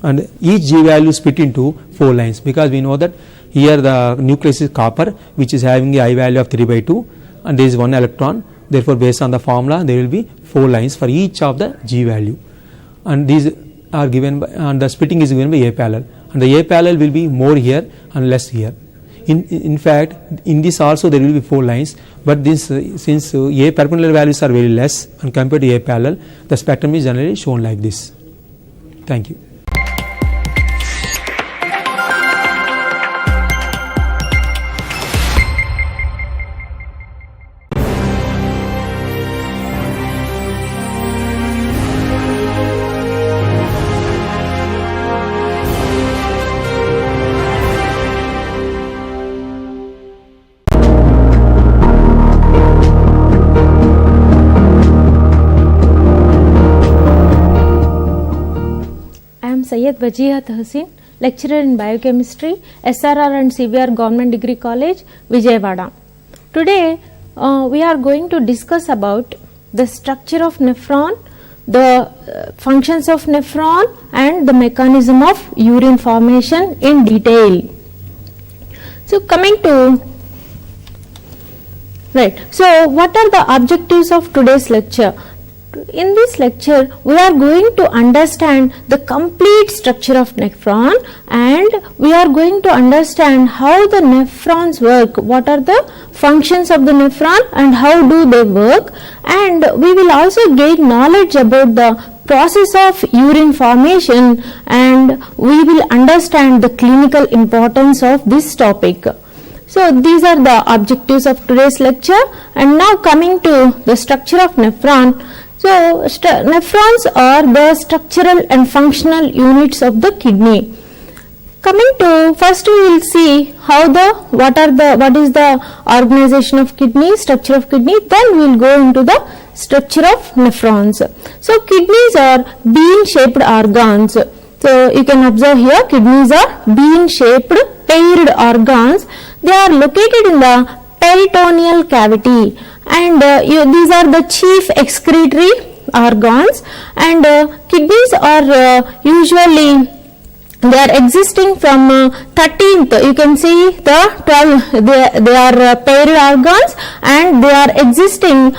And each G value split into 4 lines, because we know that here the nucleus is copper, which is having a I value of 3/2, and there is 1 electron. Therefore, based on the formula, there will be 4 lines for each of the G value, and these are given by, and the splitting is given by A parallel, and the A parallel will be more here and less here. In fact, in this also there will be 4 lines, but since A perpendicular values are very less and compared to A parallel, the spectrum is generally shown like this. Thank you. Syed Wajiha Tahsin, lecturer in biochemistry, SRR and CVR Government Degree College, Vijayawada. Today we are going to discuss about the structure of nephron, the functions of nephron, and the mechanism of urine formation in detail. So coming to what are the objectives of today's lecture? in this lecture we are going to understand the complete structure of nephron, and we are going to understand how the nephrons work, what are the functions of the nephron and how do they work, and we will also gain knowledge about the process of urine formation, and we will understand the clinical importance of this topic. So these are the objectives of today's lecture. And now coming to the structure of nephron. So nephrons are the structural and functional units of the kidney. Coming to, first we will see what is the organization of kidney, structure of kidney, then we will go into the structure of nephrons. So kidneys are bean shaped organs. So you can observe here, kidneys are bean shaped paired organs. They are located in the peritoneal cavity, and these are the chief excretory organs, and kidneys are usually they are existing from 13th, you can see the 12, they are paired organs and they are existing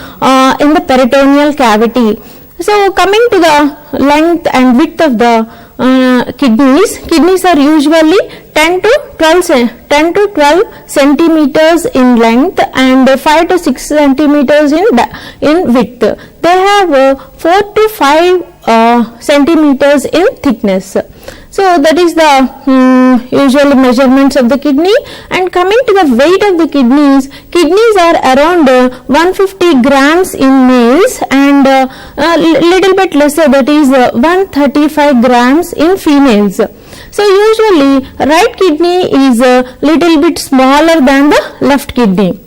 in the peritoneal cavity. So coming to the length and width of the kidneys are usually 10 to 12 centimeters in length and 5 to 6 centimeters in width. They have 4 to 5 centimeters in thickness. So that is the usual measurements of the kidney. And coming to the weight of the kidneys are around 150 grams in males and little bit lesser, that is 135 grams in females. So usually right kidney is a little bit smaller than the left kidney.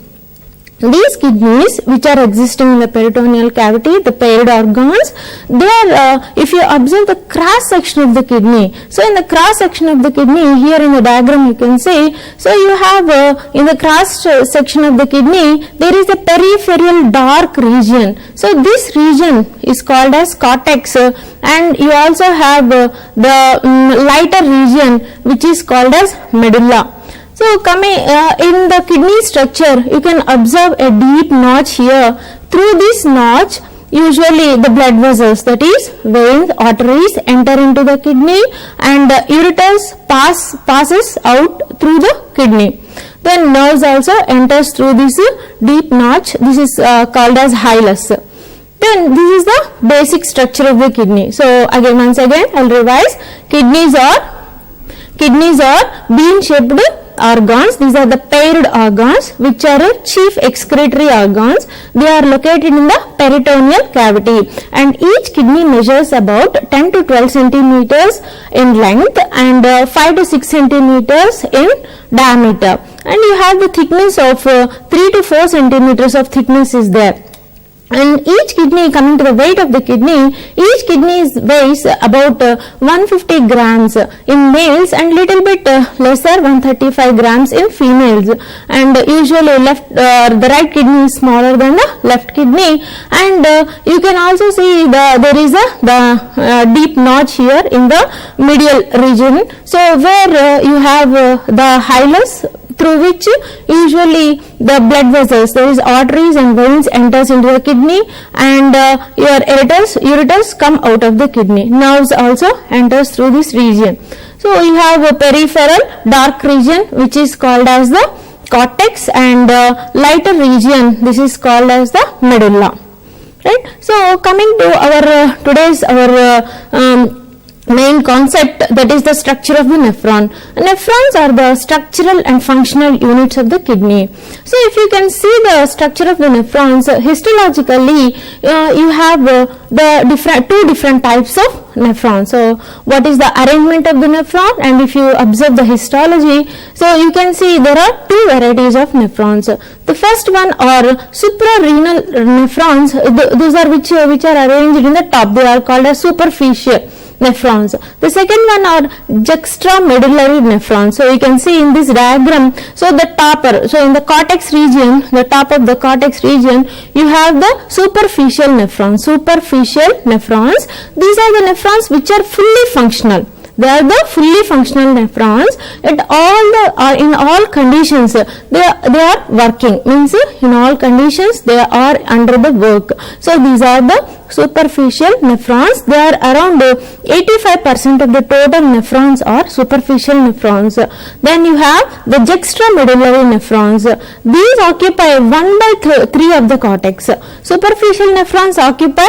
These kidneys which are existing in the peritoneal cavity, the paired organs, they are, if you observe the cross section of the kidney, so in the cross section of the kidney, here in the diagram you can see, so you have in the cross section of the kidney, there is a peripheral dark region. So this region is called as cortex, and you also have the lighter region which is called as medulla. So coming in the kidney structure, you can observe a deep notch here. Through this notch, usually the blood vessels, that is veins, arteries, enter into the kidney, and ureters passes out through the kidney. Then nerves also enters through this deep notch. This is called as hilus. Then this is the basic structure of the kidney. So once again I'll revise. Kidneys are bean shaped organs. These are the paired organs which are chief excretory organs. They are located in the peritoneal cavity, and each kidney measures about 10 to 12 centimeters in length and 5 to 6 centimeters in diameter, and you have the thickness of 3 to 4 centimeters of thickness is there. And each kidney, coming to the weight of the kidney, each kidney weighs about 150 grams in males and little bit lesser, 135 grams in females. And usually the right kidney is smaller than the left kidney. And you can also see there is the deep notch here in the medial region. So where you have the hilus, through which usually the blood vessels, there is arteries and veins enters into the kidney, and your ureters come out of the kidney. Nerves also enters through this region. So you have a peripheral dark region which is called as the cortex, and lighter region, this is called as the medulla. Right. So coming to our today's main concept, that is the structure of the nephron. Nephrons are the structural and functional units of the kidney. So if you can see the structure of the nephrons, histologically you have two different types of nephrons. So what is the arrangement of the nephron, and if you observe the histology, so you can see there are two varieties of nephrons. The first one are suprarenal nephrons. Those are which are arranged in the top. They are called as superficial nephrons. The second one are juxtamedullary nephrons. So you can see in this diagram, so the topper, so in the cortex region, the top of the cortex region, you have the superficial nephrons. These are the nephrons which are fully functional. They are the fully functional nephrons. At in all conditions they are working, means in all conditions they are under the work. So these are the superficial nephrons. They are around 85% of the total nephrons are superficial nephrons. Then you have the juxtamedullary nephrons. These occupy 1/3 of the cortex. Superficial nephrons occupy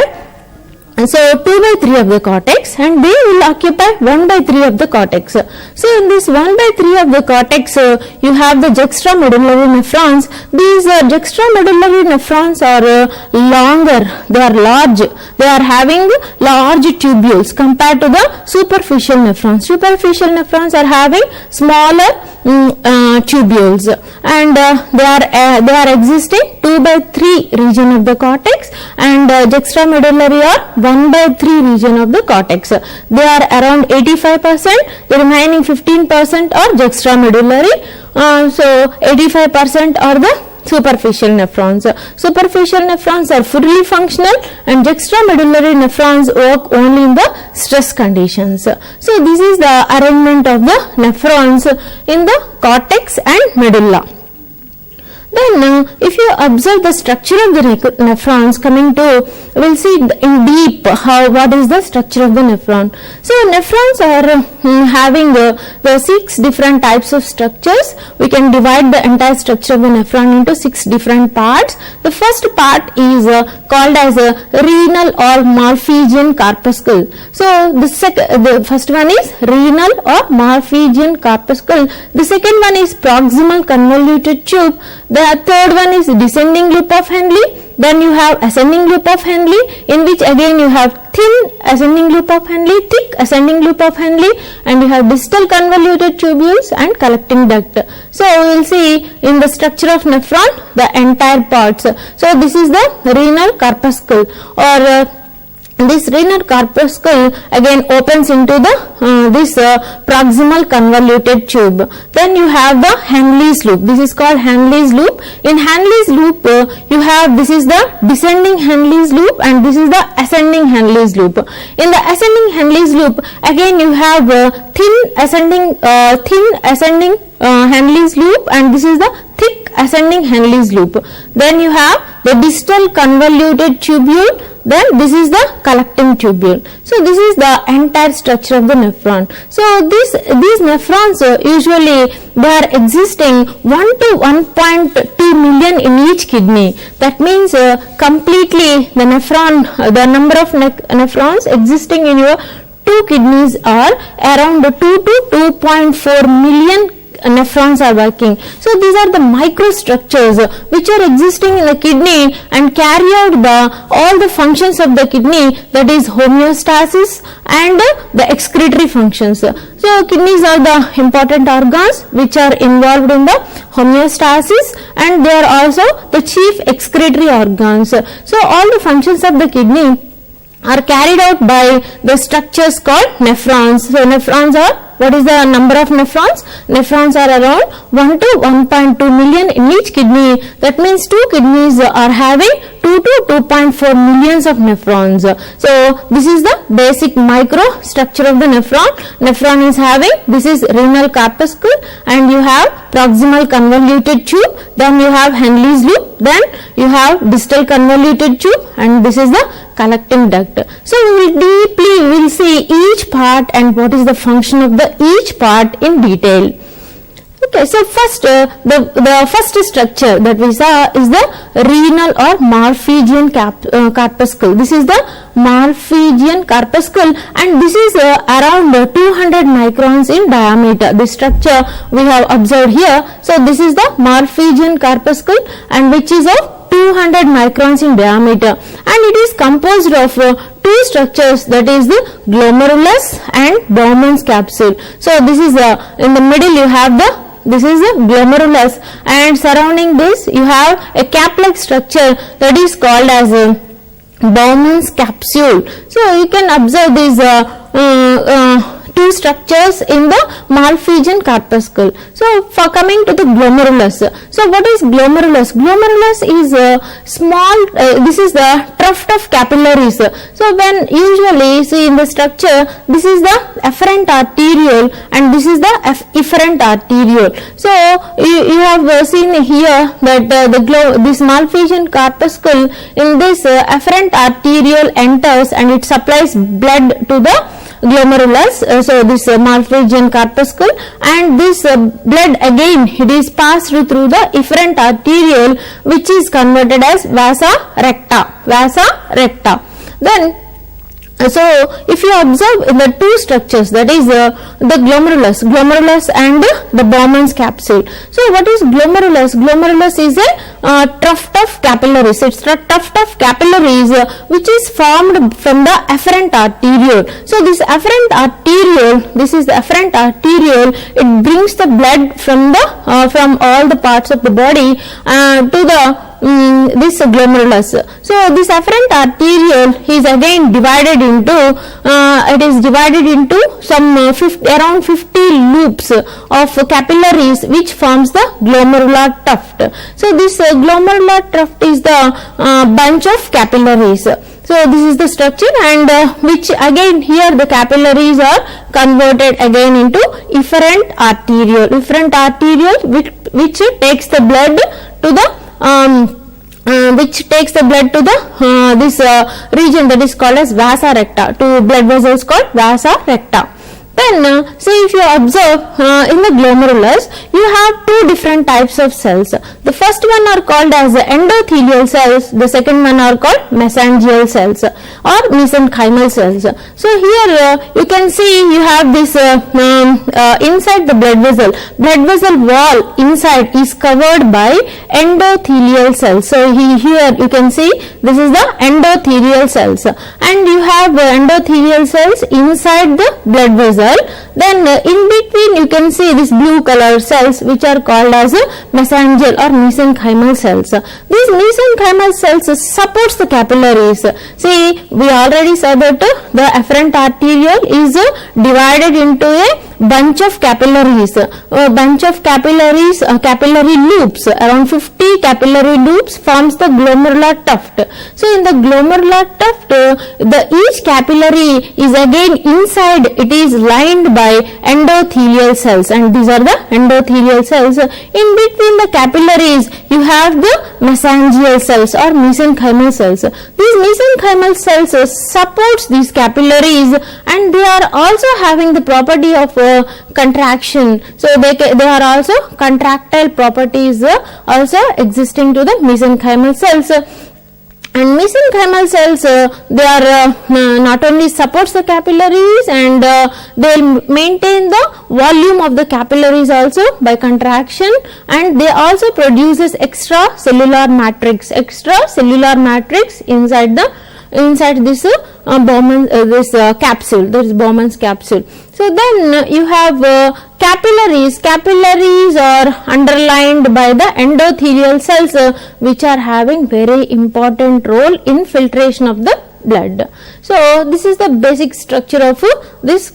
2/3 of the cortex, and they will occupy 1/3 of the cortex. So in this 1/3 of the cortex you have the juxtamedullary nephrons. These juxtamedullary nephrons are longer, they are large, they are having large tubules compared to the superficial nephrons. Superficial nephrons are having smaller tubules, and they are existing 2/3 region of the cortex, and juxtamedullary are 1/3 region of the cortex. They are around 85%. The remaining 15% are juxtamedullary. So 85% are the superficial nephrons. Superficial nephrons are fully functional, and juxtamedullary nephrons work only in the stress conditions. So this is the arrangement of the nephrons in the cortex and medulla. Then if you observe the structure of the nephrons, coming to, we'll see in deep what is the structure of the nephron. So nephrons are having the 6 different types of structures. We can divide the entire structure of the nephron into 6 different parts. The first part is called as a renal or Malpighian corpuscle. So the first one is renal or Malpighian corpuscle. The second one is proximal convoluted tube. The third one is descending loop of Henle. Then you have ascending loop of Henle, in which again you have thin ascending loop of Henle, thick ascending loop of Henle, and you have distal convoluted tubules and collecting duct. So we will see in the structure of nephron the entire parts. So this is the renal corpuscle, or this renal corpuscle again opens into the this proximal convoluted tube. Then you have the Henle's loop. This is called Henle's loop. In Henle's loop you have, this is the descending Henle's loop, and this is the ascending Henle's loop. In the ascending Henle's loop again you have thin ascending Henle's loop, and this is the thick ascending Henle's loop. Then you have the distal convoluted tubule. Then this is the collecting tubule. So this is the entire structure of the nephron. So these nephrons usually they are existing 1 to 1.2 million in each kidney. That means completely the nephron, the number of nephrons existing in your 2 kidneys are around 2 to 2.4 million nephrons are working. So these are the microstructures which are existing in the kidney and carry out all the functions of the kidney, that is homeostasis and the excretory functions. So kidneys are the important organs which are involved in the homeostasis, and they are also the chief excretory organs. So all the functions of the kidney are carried out by the structures called nephrons. So nephrons are, what is the number of nephrons? Nephrons are around 1 to 1.2 million in each kidney. That means 2 kidneys are having 2 to 2.4 millions of nephrons. So this is the basic micro structure of the nephron. Nephron is having, this is renal corpuscle, and you have proximal convoluted tube, then you have Henle's loop, then you have distal convoluted tube, and this is the collecting duct. So we will see each part and what is the function of each part in detail. Okay, so first the first structure that we saw is the renal or Malpighian corpuscle. This is the Malpighian corpuscle, and this is around 200 microns in diameter. This structure we have observed here. So this is the Malpighian corpuscle, and which is of 200 microns in diameter, and it is composed of 2 structures, that is the glomerulus and Bowman's capsule. So this is in the middle you have this is the glomerulus, and surrounding this you have a cap-like structure that is called as Bowman's capsule. So you can observe these two structures in the Malpighian corpuscle. So for coming to the glomerulus, so what is glomerulus? Glomerulus is a small, this is the tuft of capillaries. So when usually see in the structure, this is the efferent arteriole and this is the efferent arteriole. So you have seen here that this Malpighian corpuscle, in this efferent arteriole enters and it supplies blood to the glomerulus, so this Malpighian corpuscle, and this blood again it is passed through the efferent arteriole, which is converted as vasa recta. Then so if you observe in the two structures, that is the glomerulus and the Bowman's capsule. So what is glomerulus? Glomerulus is a tuft of capillaries. It's a tuft of capillaries which is formed from the efferent arteriole. So this efferent arteriole, this is the efferent arteriole, it brings the blood from the from all the parts of the body to the this glomerulus. So this afferent arteriole is again divided into some around 50 loops of capillaries which forms the glomerular tuft. So this glomerular tuft is the bunch of capillaries. So this is the structure, and which again here the capillaries are converted again into efferent arteriole which takes the blood to the this region that is called as vasa recta, to blood vessels called vasa recta. Then see, if you observe in the glomerulus, you have two different types of cells. The first one are called as endothelial cells, the second one are called mesangial cells or mesenchymal cells. So here you can see you have this inside the blood vessel wall inside is covered by endothelial cells. So here you can see this is the endothelial cells, and you have endothelial cells inside the blood vessel. Then in between you can see this blue color cells which are called as mesangial or mesenchymal cells. These mesenchymal cells supports the capillaries. See, we already said that the efferent arteriole is divided into a bunch of capillaries, capillary loops. Around 50 capillary loops forms the glomerular tuft. So in the glomerular tuft, each capillary is again inside, it is lined by endothelial cells, and these are the endothelial cells. In between the capillaries you have the mesangial cells or mesenchymal cells. These mesenchymal cells supports these capillaries, and they are also having the property of contraction. So they are also contractile properties also existing to the mesenchymal cells. And mesenchymal cells, they are not only supports the capillaries, and they will maintain the volume of the capillaries also by contraction, and they also produces extracellular matrix inside this capsule. There is Bowman's capsule. So then you have capillaries. Capillaries are underlined by the endothelial cells which are having very important role in filtration of the blood. So this is the basic structure of this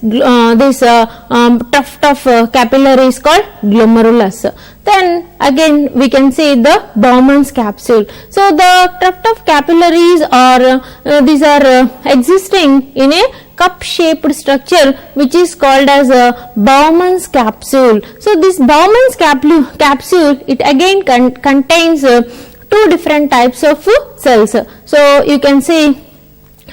tuft of capillaries called glomerulus. Then again we can see the Bowman's capsule. So the tuft of capillaries are these are existing in a cup shaped structure which is called as a Bowman's capsule. So this Bowman's capsule, it again contains two different types of cells. So you can see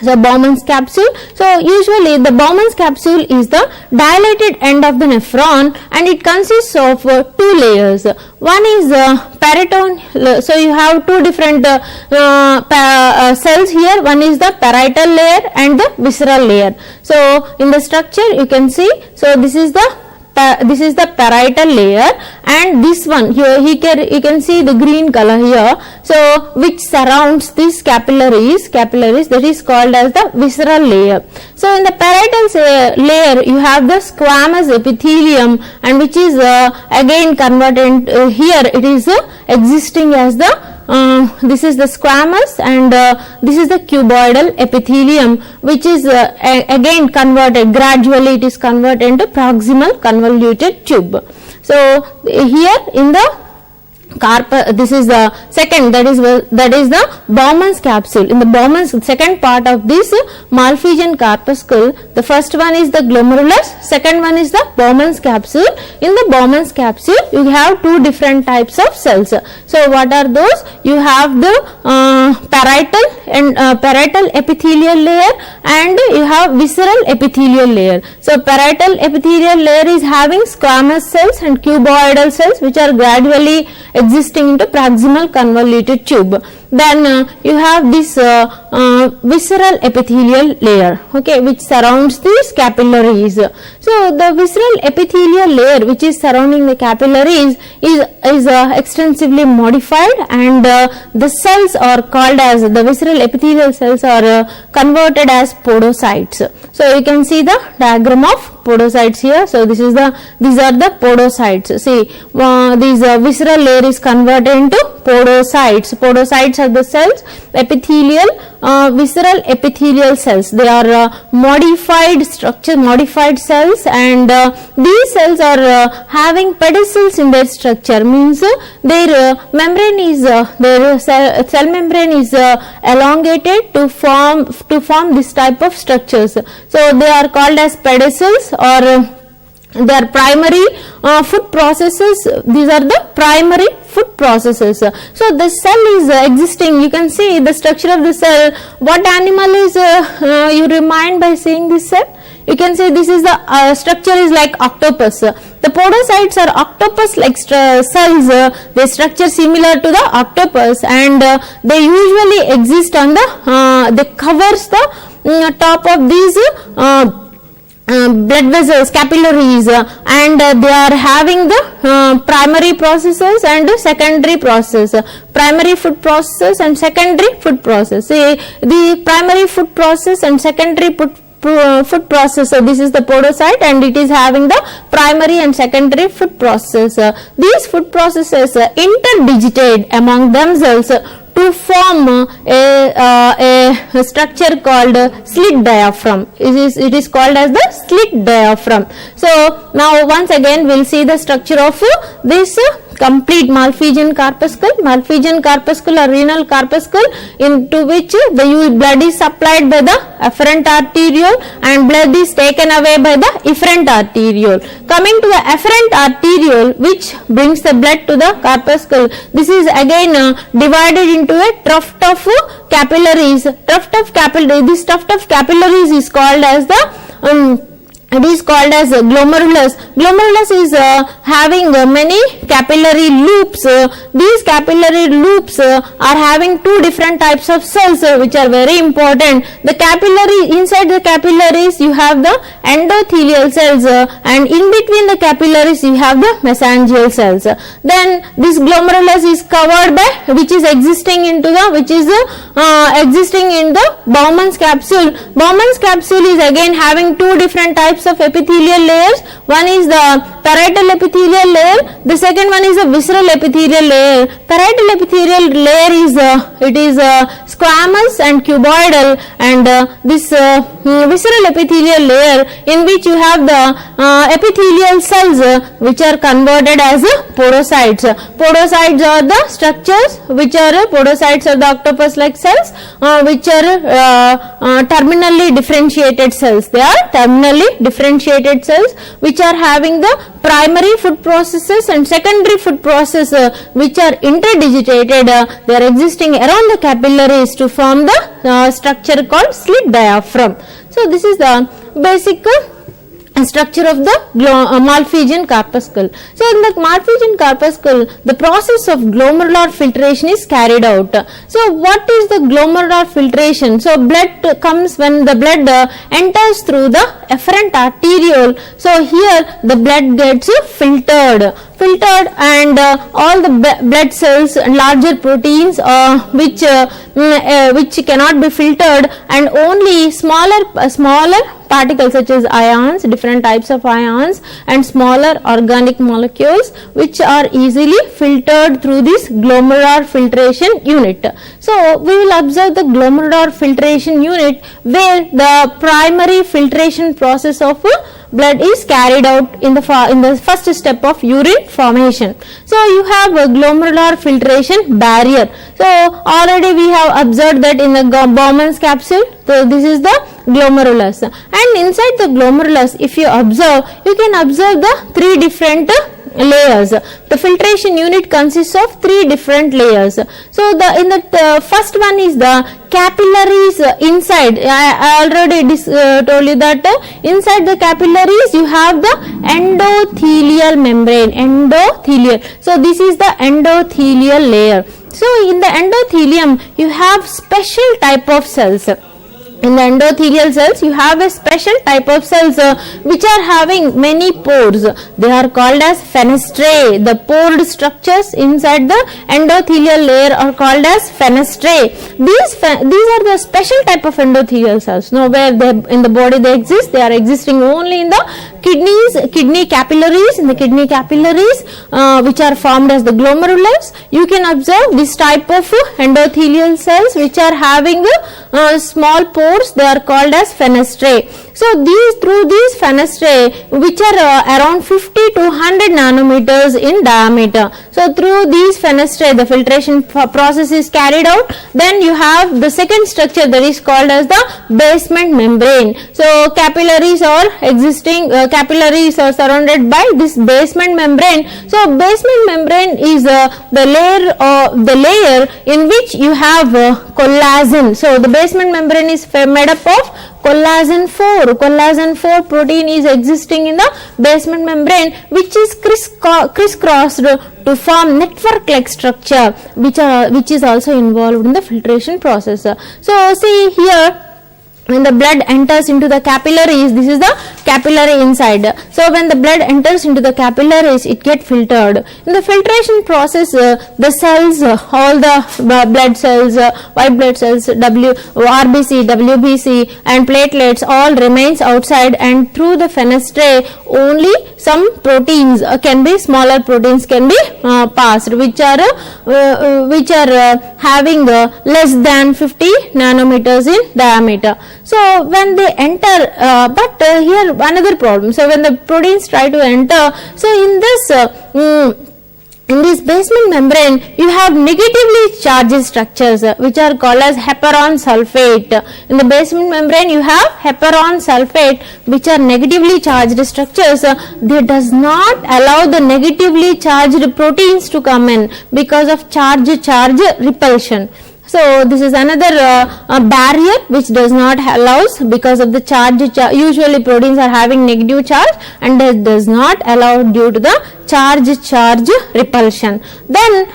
the Bowman's capsule. So usually the Bowman's capsule is the dilated end of the nephron, and it consists of two layers. One is peritoneal. So you have two different cells here. One is the parietal layer and the visceral layer. So in the structure you can see, so this is the parietal layer, and this one here you can see the green color here, so which surrounds these capillaries, that is called as the visceral layer. So in the parietal layer you have the squamous epithelium, and which is again converted here, it is existing as the this is the squamous, and this is the cuboidal epithelium, which is again converted gradually. It is converted into proximal convoluted tube. So here in the this is the second, that is the Bowman's capsule. In the Bowman's second part of this Malpighian corpuscle, the first one is the glomerulus, second one is the Bowman's capsule. In the Bowman's capsule, you have two different types of cells. So what are those? You have the parietal epithelial layer, and you have visceral epithelial layer. So parietal epithelial layer is having squamous cells and cuboidal cells, which are gradually existing into proximal convoluted tube. Then you have this visceral epithelial layer, okay, which surrounds these capillaries. So the visceral epithelial layer, which is surrounding the capillaries, is extensively modified, and the cells are called as, the visceral epithelial cells are converted as podocytes. So you can see the diagram of podocytes here. So these are the podocytes. See, this visceral layer is converted into podocytes. Podocytes are the cells, visceral epithelial cells. They are modified structure, modified cells, and these cells are having pedicels in their structure. Means their membrane is their cell membrane is elongated to form this type of structures. So they are called as pedicels, or they are primary food processes. These are the primary food processes. So the cell is existing. You can see the structure of the cell. What animal is you remind by seeing this cell? You can say this is the structure is like octopus. The podocytes are octopus-like cells. They structure similar to the octopus, and they usually exist on the they covers the top of these blood vessels, capillaries, and they are having the primary processes and secondary process. Primary food process and secondary food process. See, the primary food process and secondary food process. So this is the podocyte, and it is having the primary and secondary food process. These food processes interdigitate among themselves to form a structure called slit diaphragm. It is called as the slit diaphragm. So now once again we'll see the structure of this complete Malpighian corpuscle. Malpighian corpuscle or renal corpuscle, into which the blood is supplied by the afferent arteriole and blood is taken away by the efferent arteriole. Coming to the efferent arteriole, which brings the blood to the corpuscle, this is again divided into a tuft of capillaries. This tuft of capillaries is called as the it is called as glomerulus. Glomerulus is having many capillary loops. These capillary loops are having two different types of cells, which are very important. The capillary, inside the capillaries you have the endothelial cells, and in between the capillaries you have the mesangial cells. Then this glomerulus is covered by, which is existing in the Bowman's capsule. Bowman's capsule is again having two different types of epithelial layers. One is the parietal epithelial layer, the second one is the visceral epithelial layer. Parietal epithelial layer is squamous and cuboidal, and this visceral epithelial layer, in which you have the epithelial cells which are converted as podocytes. Podocytes are the structures which are podocytes are the octopus-like cells which are terminally differentiated cells. They are terminally differentiated cells which are having the primary food processes and secondary food process which are interdigitated. They are existing around the capillaries to form the structure called slit diaphragm. So this is the basic structure of the Malpighian corpuscle. So in the Malpighian corpuscle, the process of glomerular filtration is carried out. So what is the glomerular filtration? So blood comes when the blood enters through the efferent arteriole. So here the blood gets filtered. filtered, and all the blood cells and larger proteins which cannot be filtered, and only smaller particles such as ions, different types of ions, and smaller organic molecules which are easily filtered through this glomerular filtration unit. So we will observe the glomerular filtration unit, where the primary filtration process of blood is carried out in the first step of urine formation. So you have a glomerular filtration barrier. So already we have observed that in the Bowman's capsule. So this is the glomerulus, and inside the glomerulus, if you observe, you can observe the three different layers. The filtration unit consists of three different layers. So the first one is the capillaries inside. I already told you that inside the capillaries you have the endothelial membrane. Endothelial. So this is the endothelial layer. So in the endothelium you have special type of cells. In the endothelial cells, you have a special type of cells which are having many pores. They are called as fenestrae. The pored structures inside the endothelial layer are called as fenestrae. These are the special type of endothelial cells. Nowhere in the body they exist. They are existing only in the kidney capillaries. In the kidney capillaries, which are formed as the glomerulus, you can observe this type of endothelial cells which are having small pores. They are called as fenestrae. So through these fenestrae, which are around 50 to 100 nanometers in diameter. So through these fenestrae, the filtration process is carried out. Then you have the second structure that is called as the basement membrane. So capillaries are capillaries are surrounded by this basement membrane. So basement membrane is the layer in which you have collagen. So the basement membrane is made up of collagen 4. Collagen 4 protein is existing in the basement membrane, which is crisscrossed to form network-like structure, which is also involved in the filtration process. So see here, when the blood enters into the capillaries, this is the capillary inside. So when the blood enters into the capillaries, it gets filtered. In the filtration process, the cells, all the blood cells, white blood cells, RBC, WBC and platelets all remains outside, and through the fenestrae only some proteins smaller proteins can be passed, which are having less than 50 nanometers in diameter. So when they enter, but here another problem. So when the proteins try to enter, so in this basement membrane, you have negatively charged structures which are called as heparon sulfate. In the basement membrane, you have heparon sulfate, which are negatively charged structures. They does not allow the negatively charged proteins to come in because of charge repulsion. So this is another barrier which does not allows because of the charge. Usually proteins are having negative charge, and that does not allow due to the charge repulsion. Then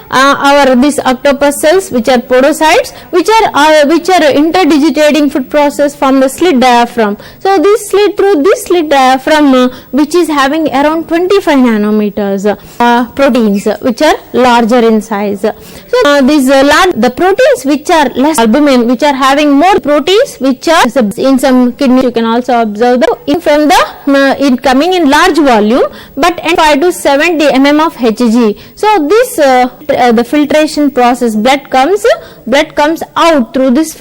these octopus cells, which are podocytes, which are interdigitating food process from the slit diaphragm. So through this slit diaphragm, which is having around 25 nanometers proteins which are larger in size. So the proteins which are less albumin, which are having more proteins, which are in some kidney, you can also observe from the coming in large volume, but 5 to 70 mm of Hg. So this the filtration process, blood comes out through this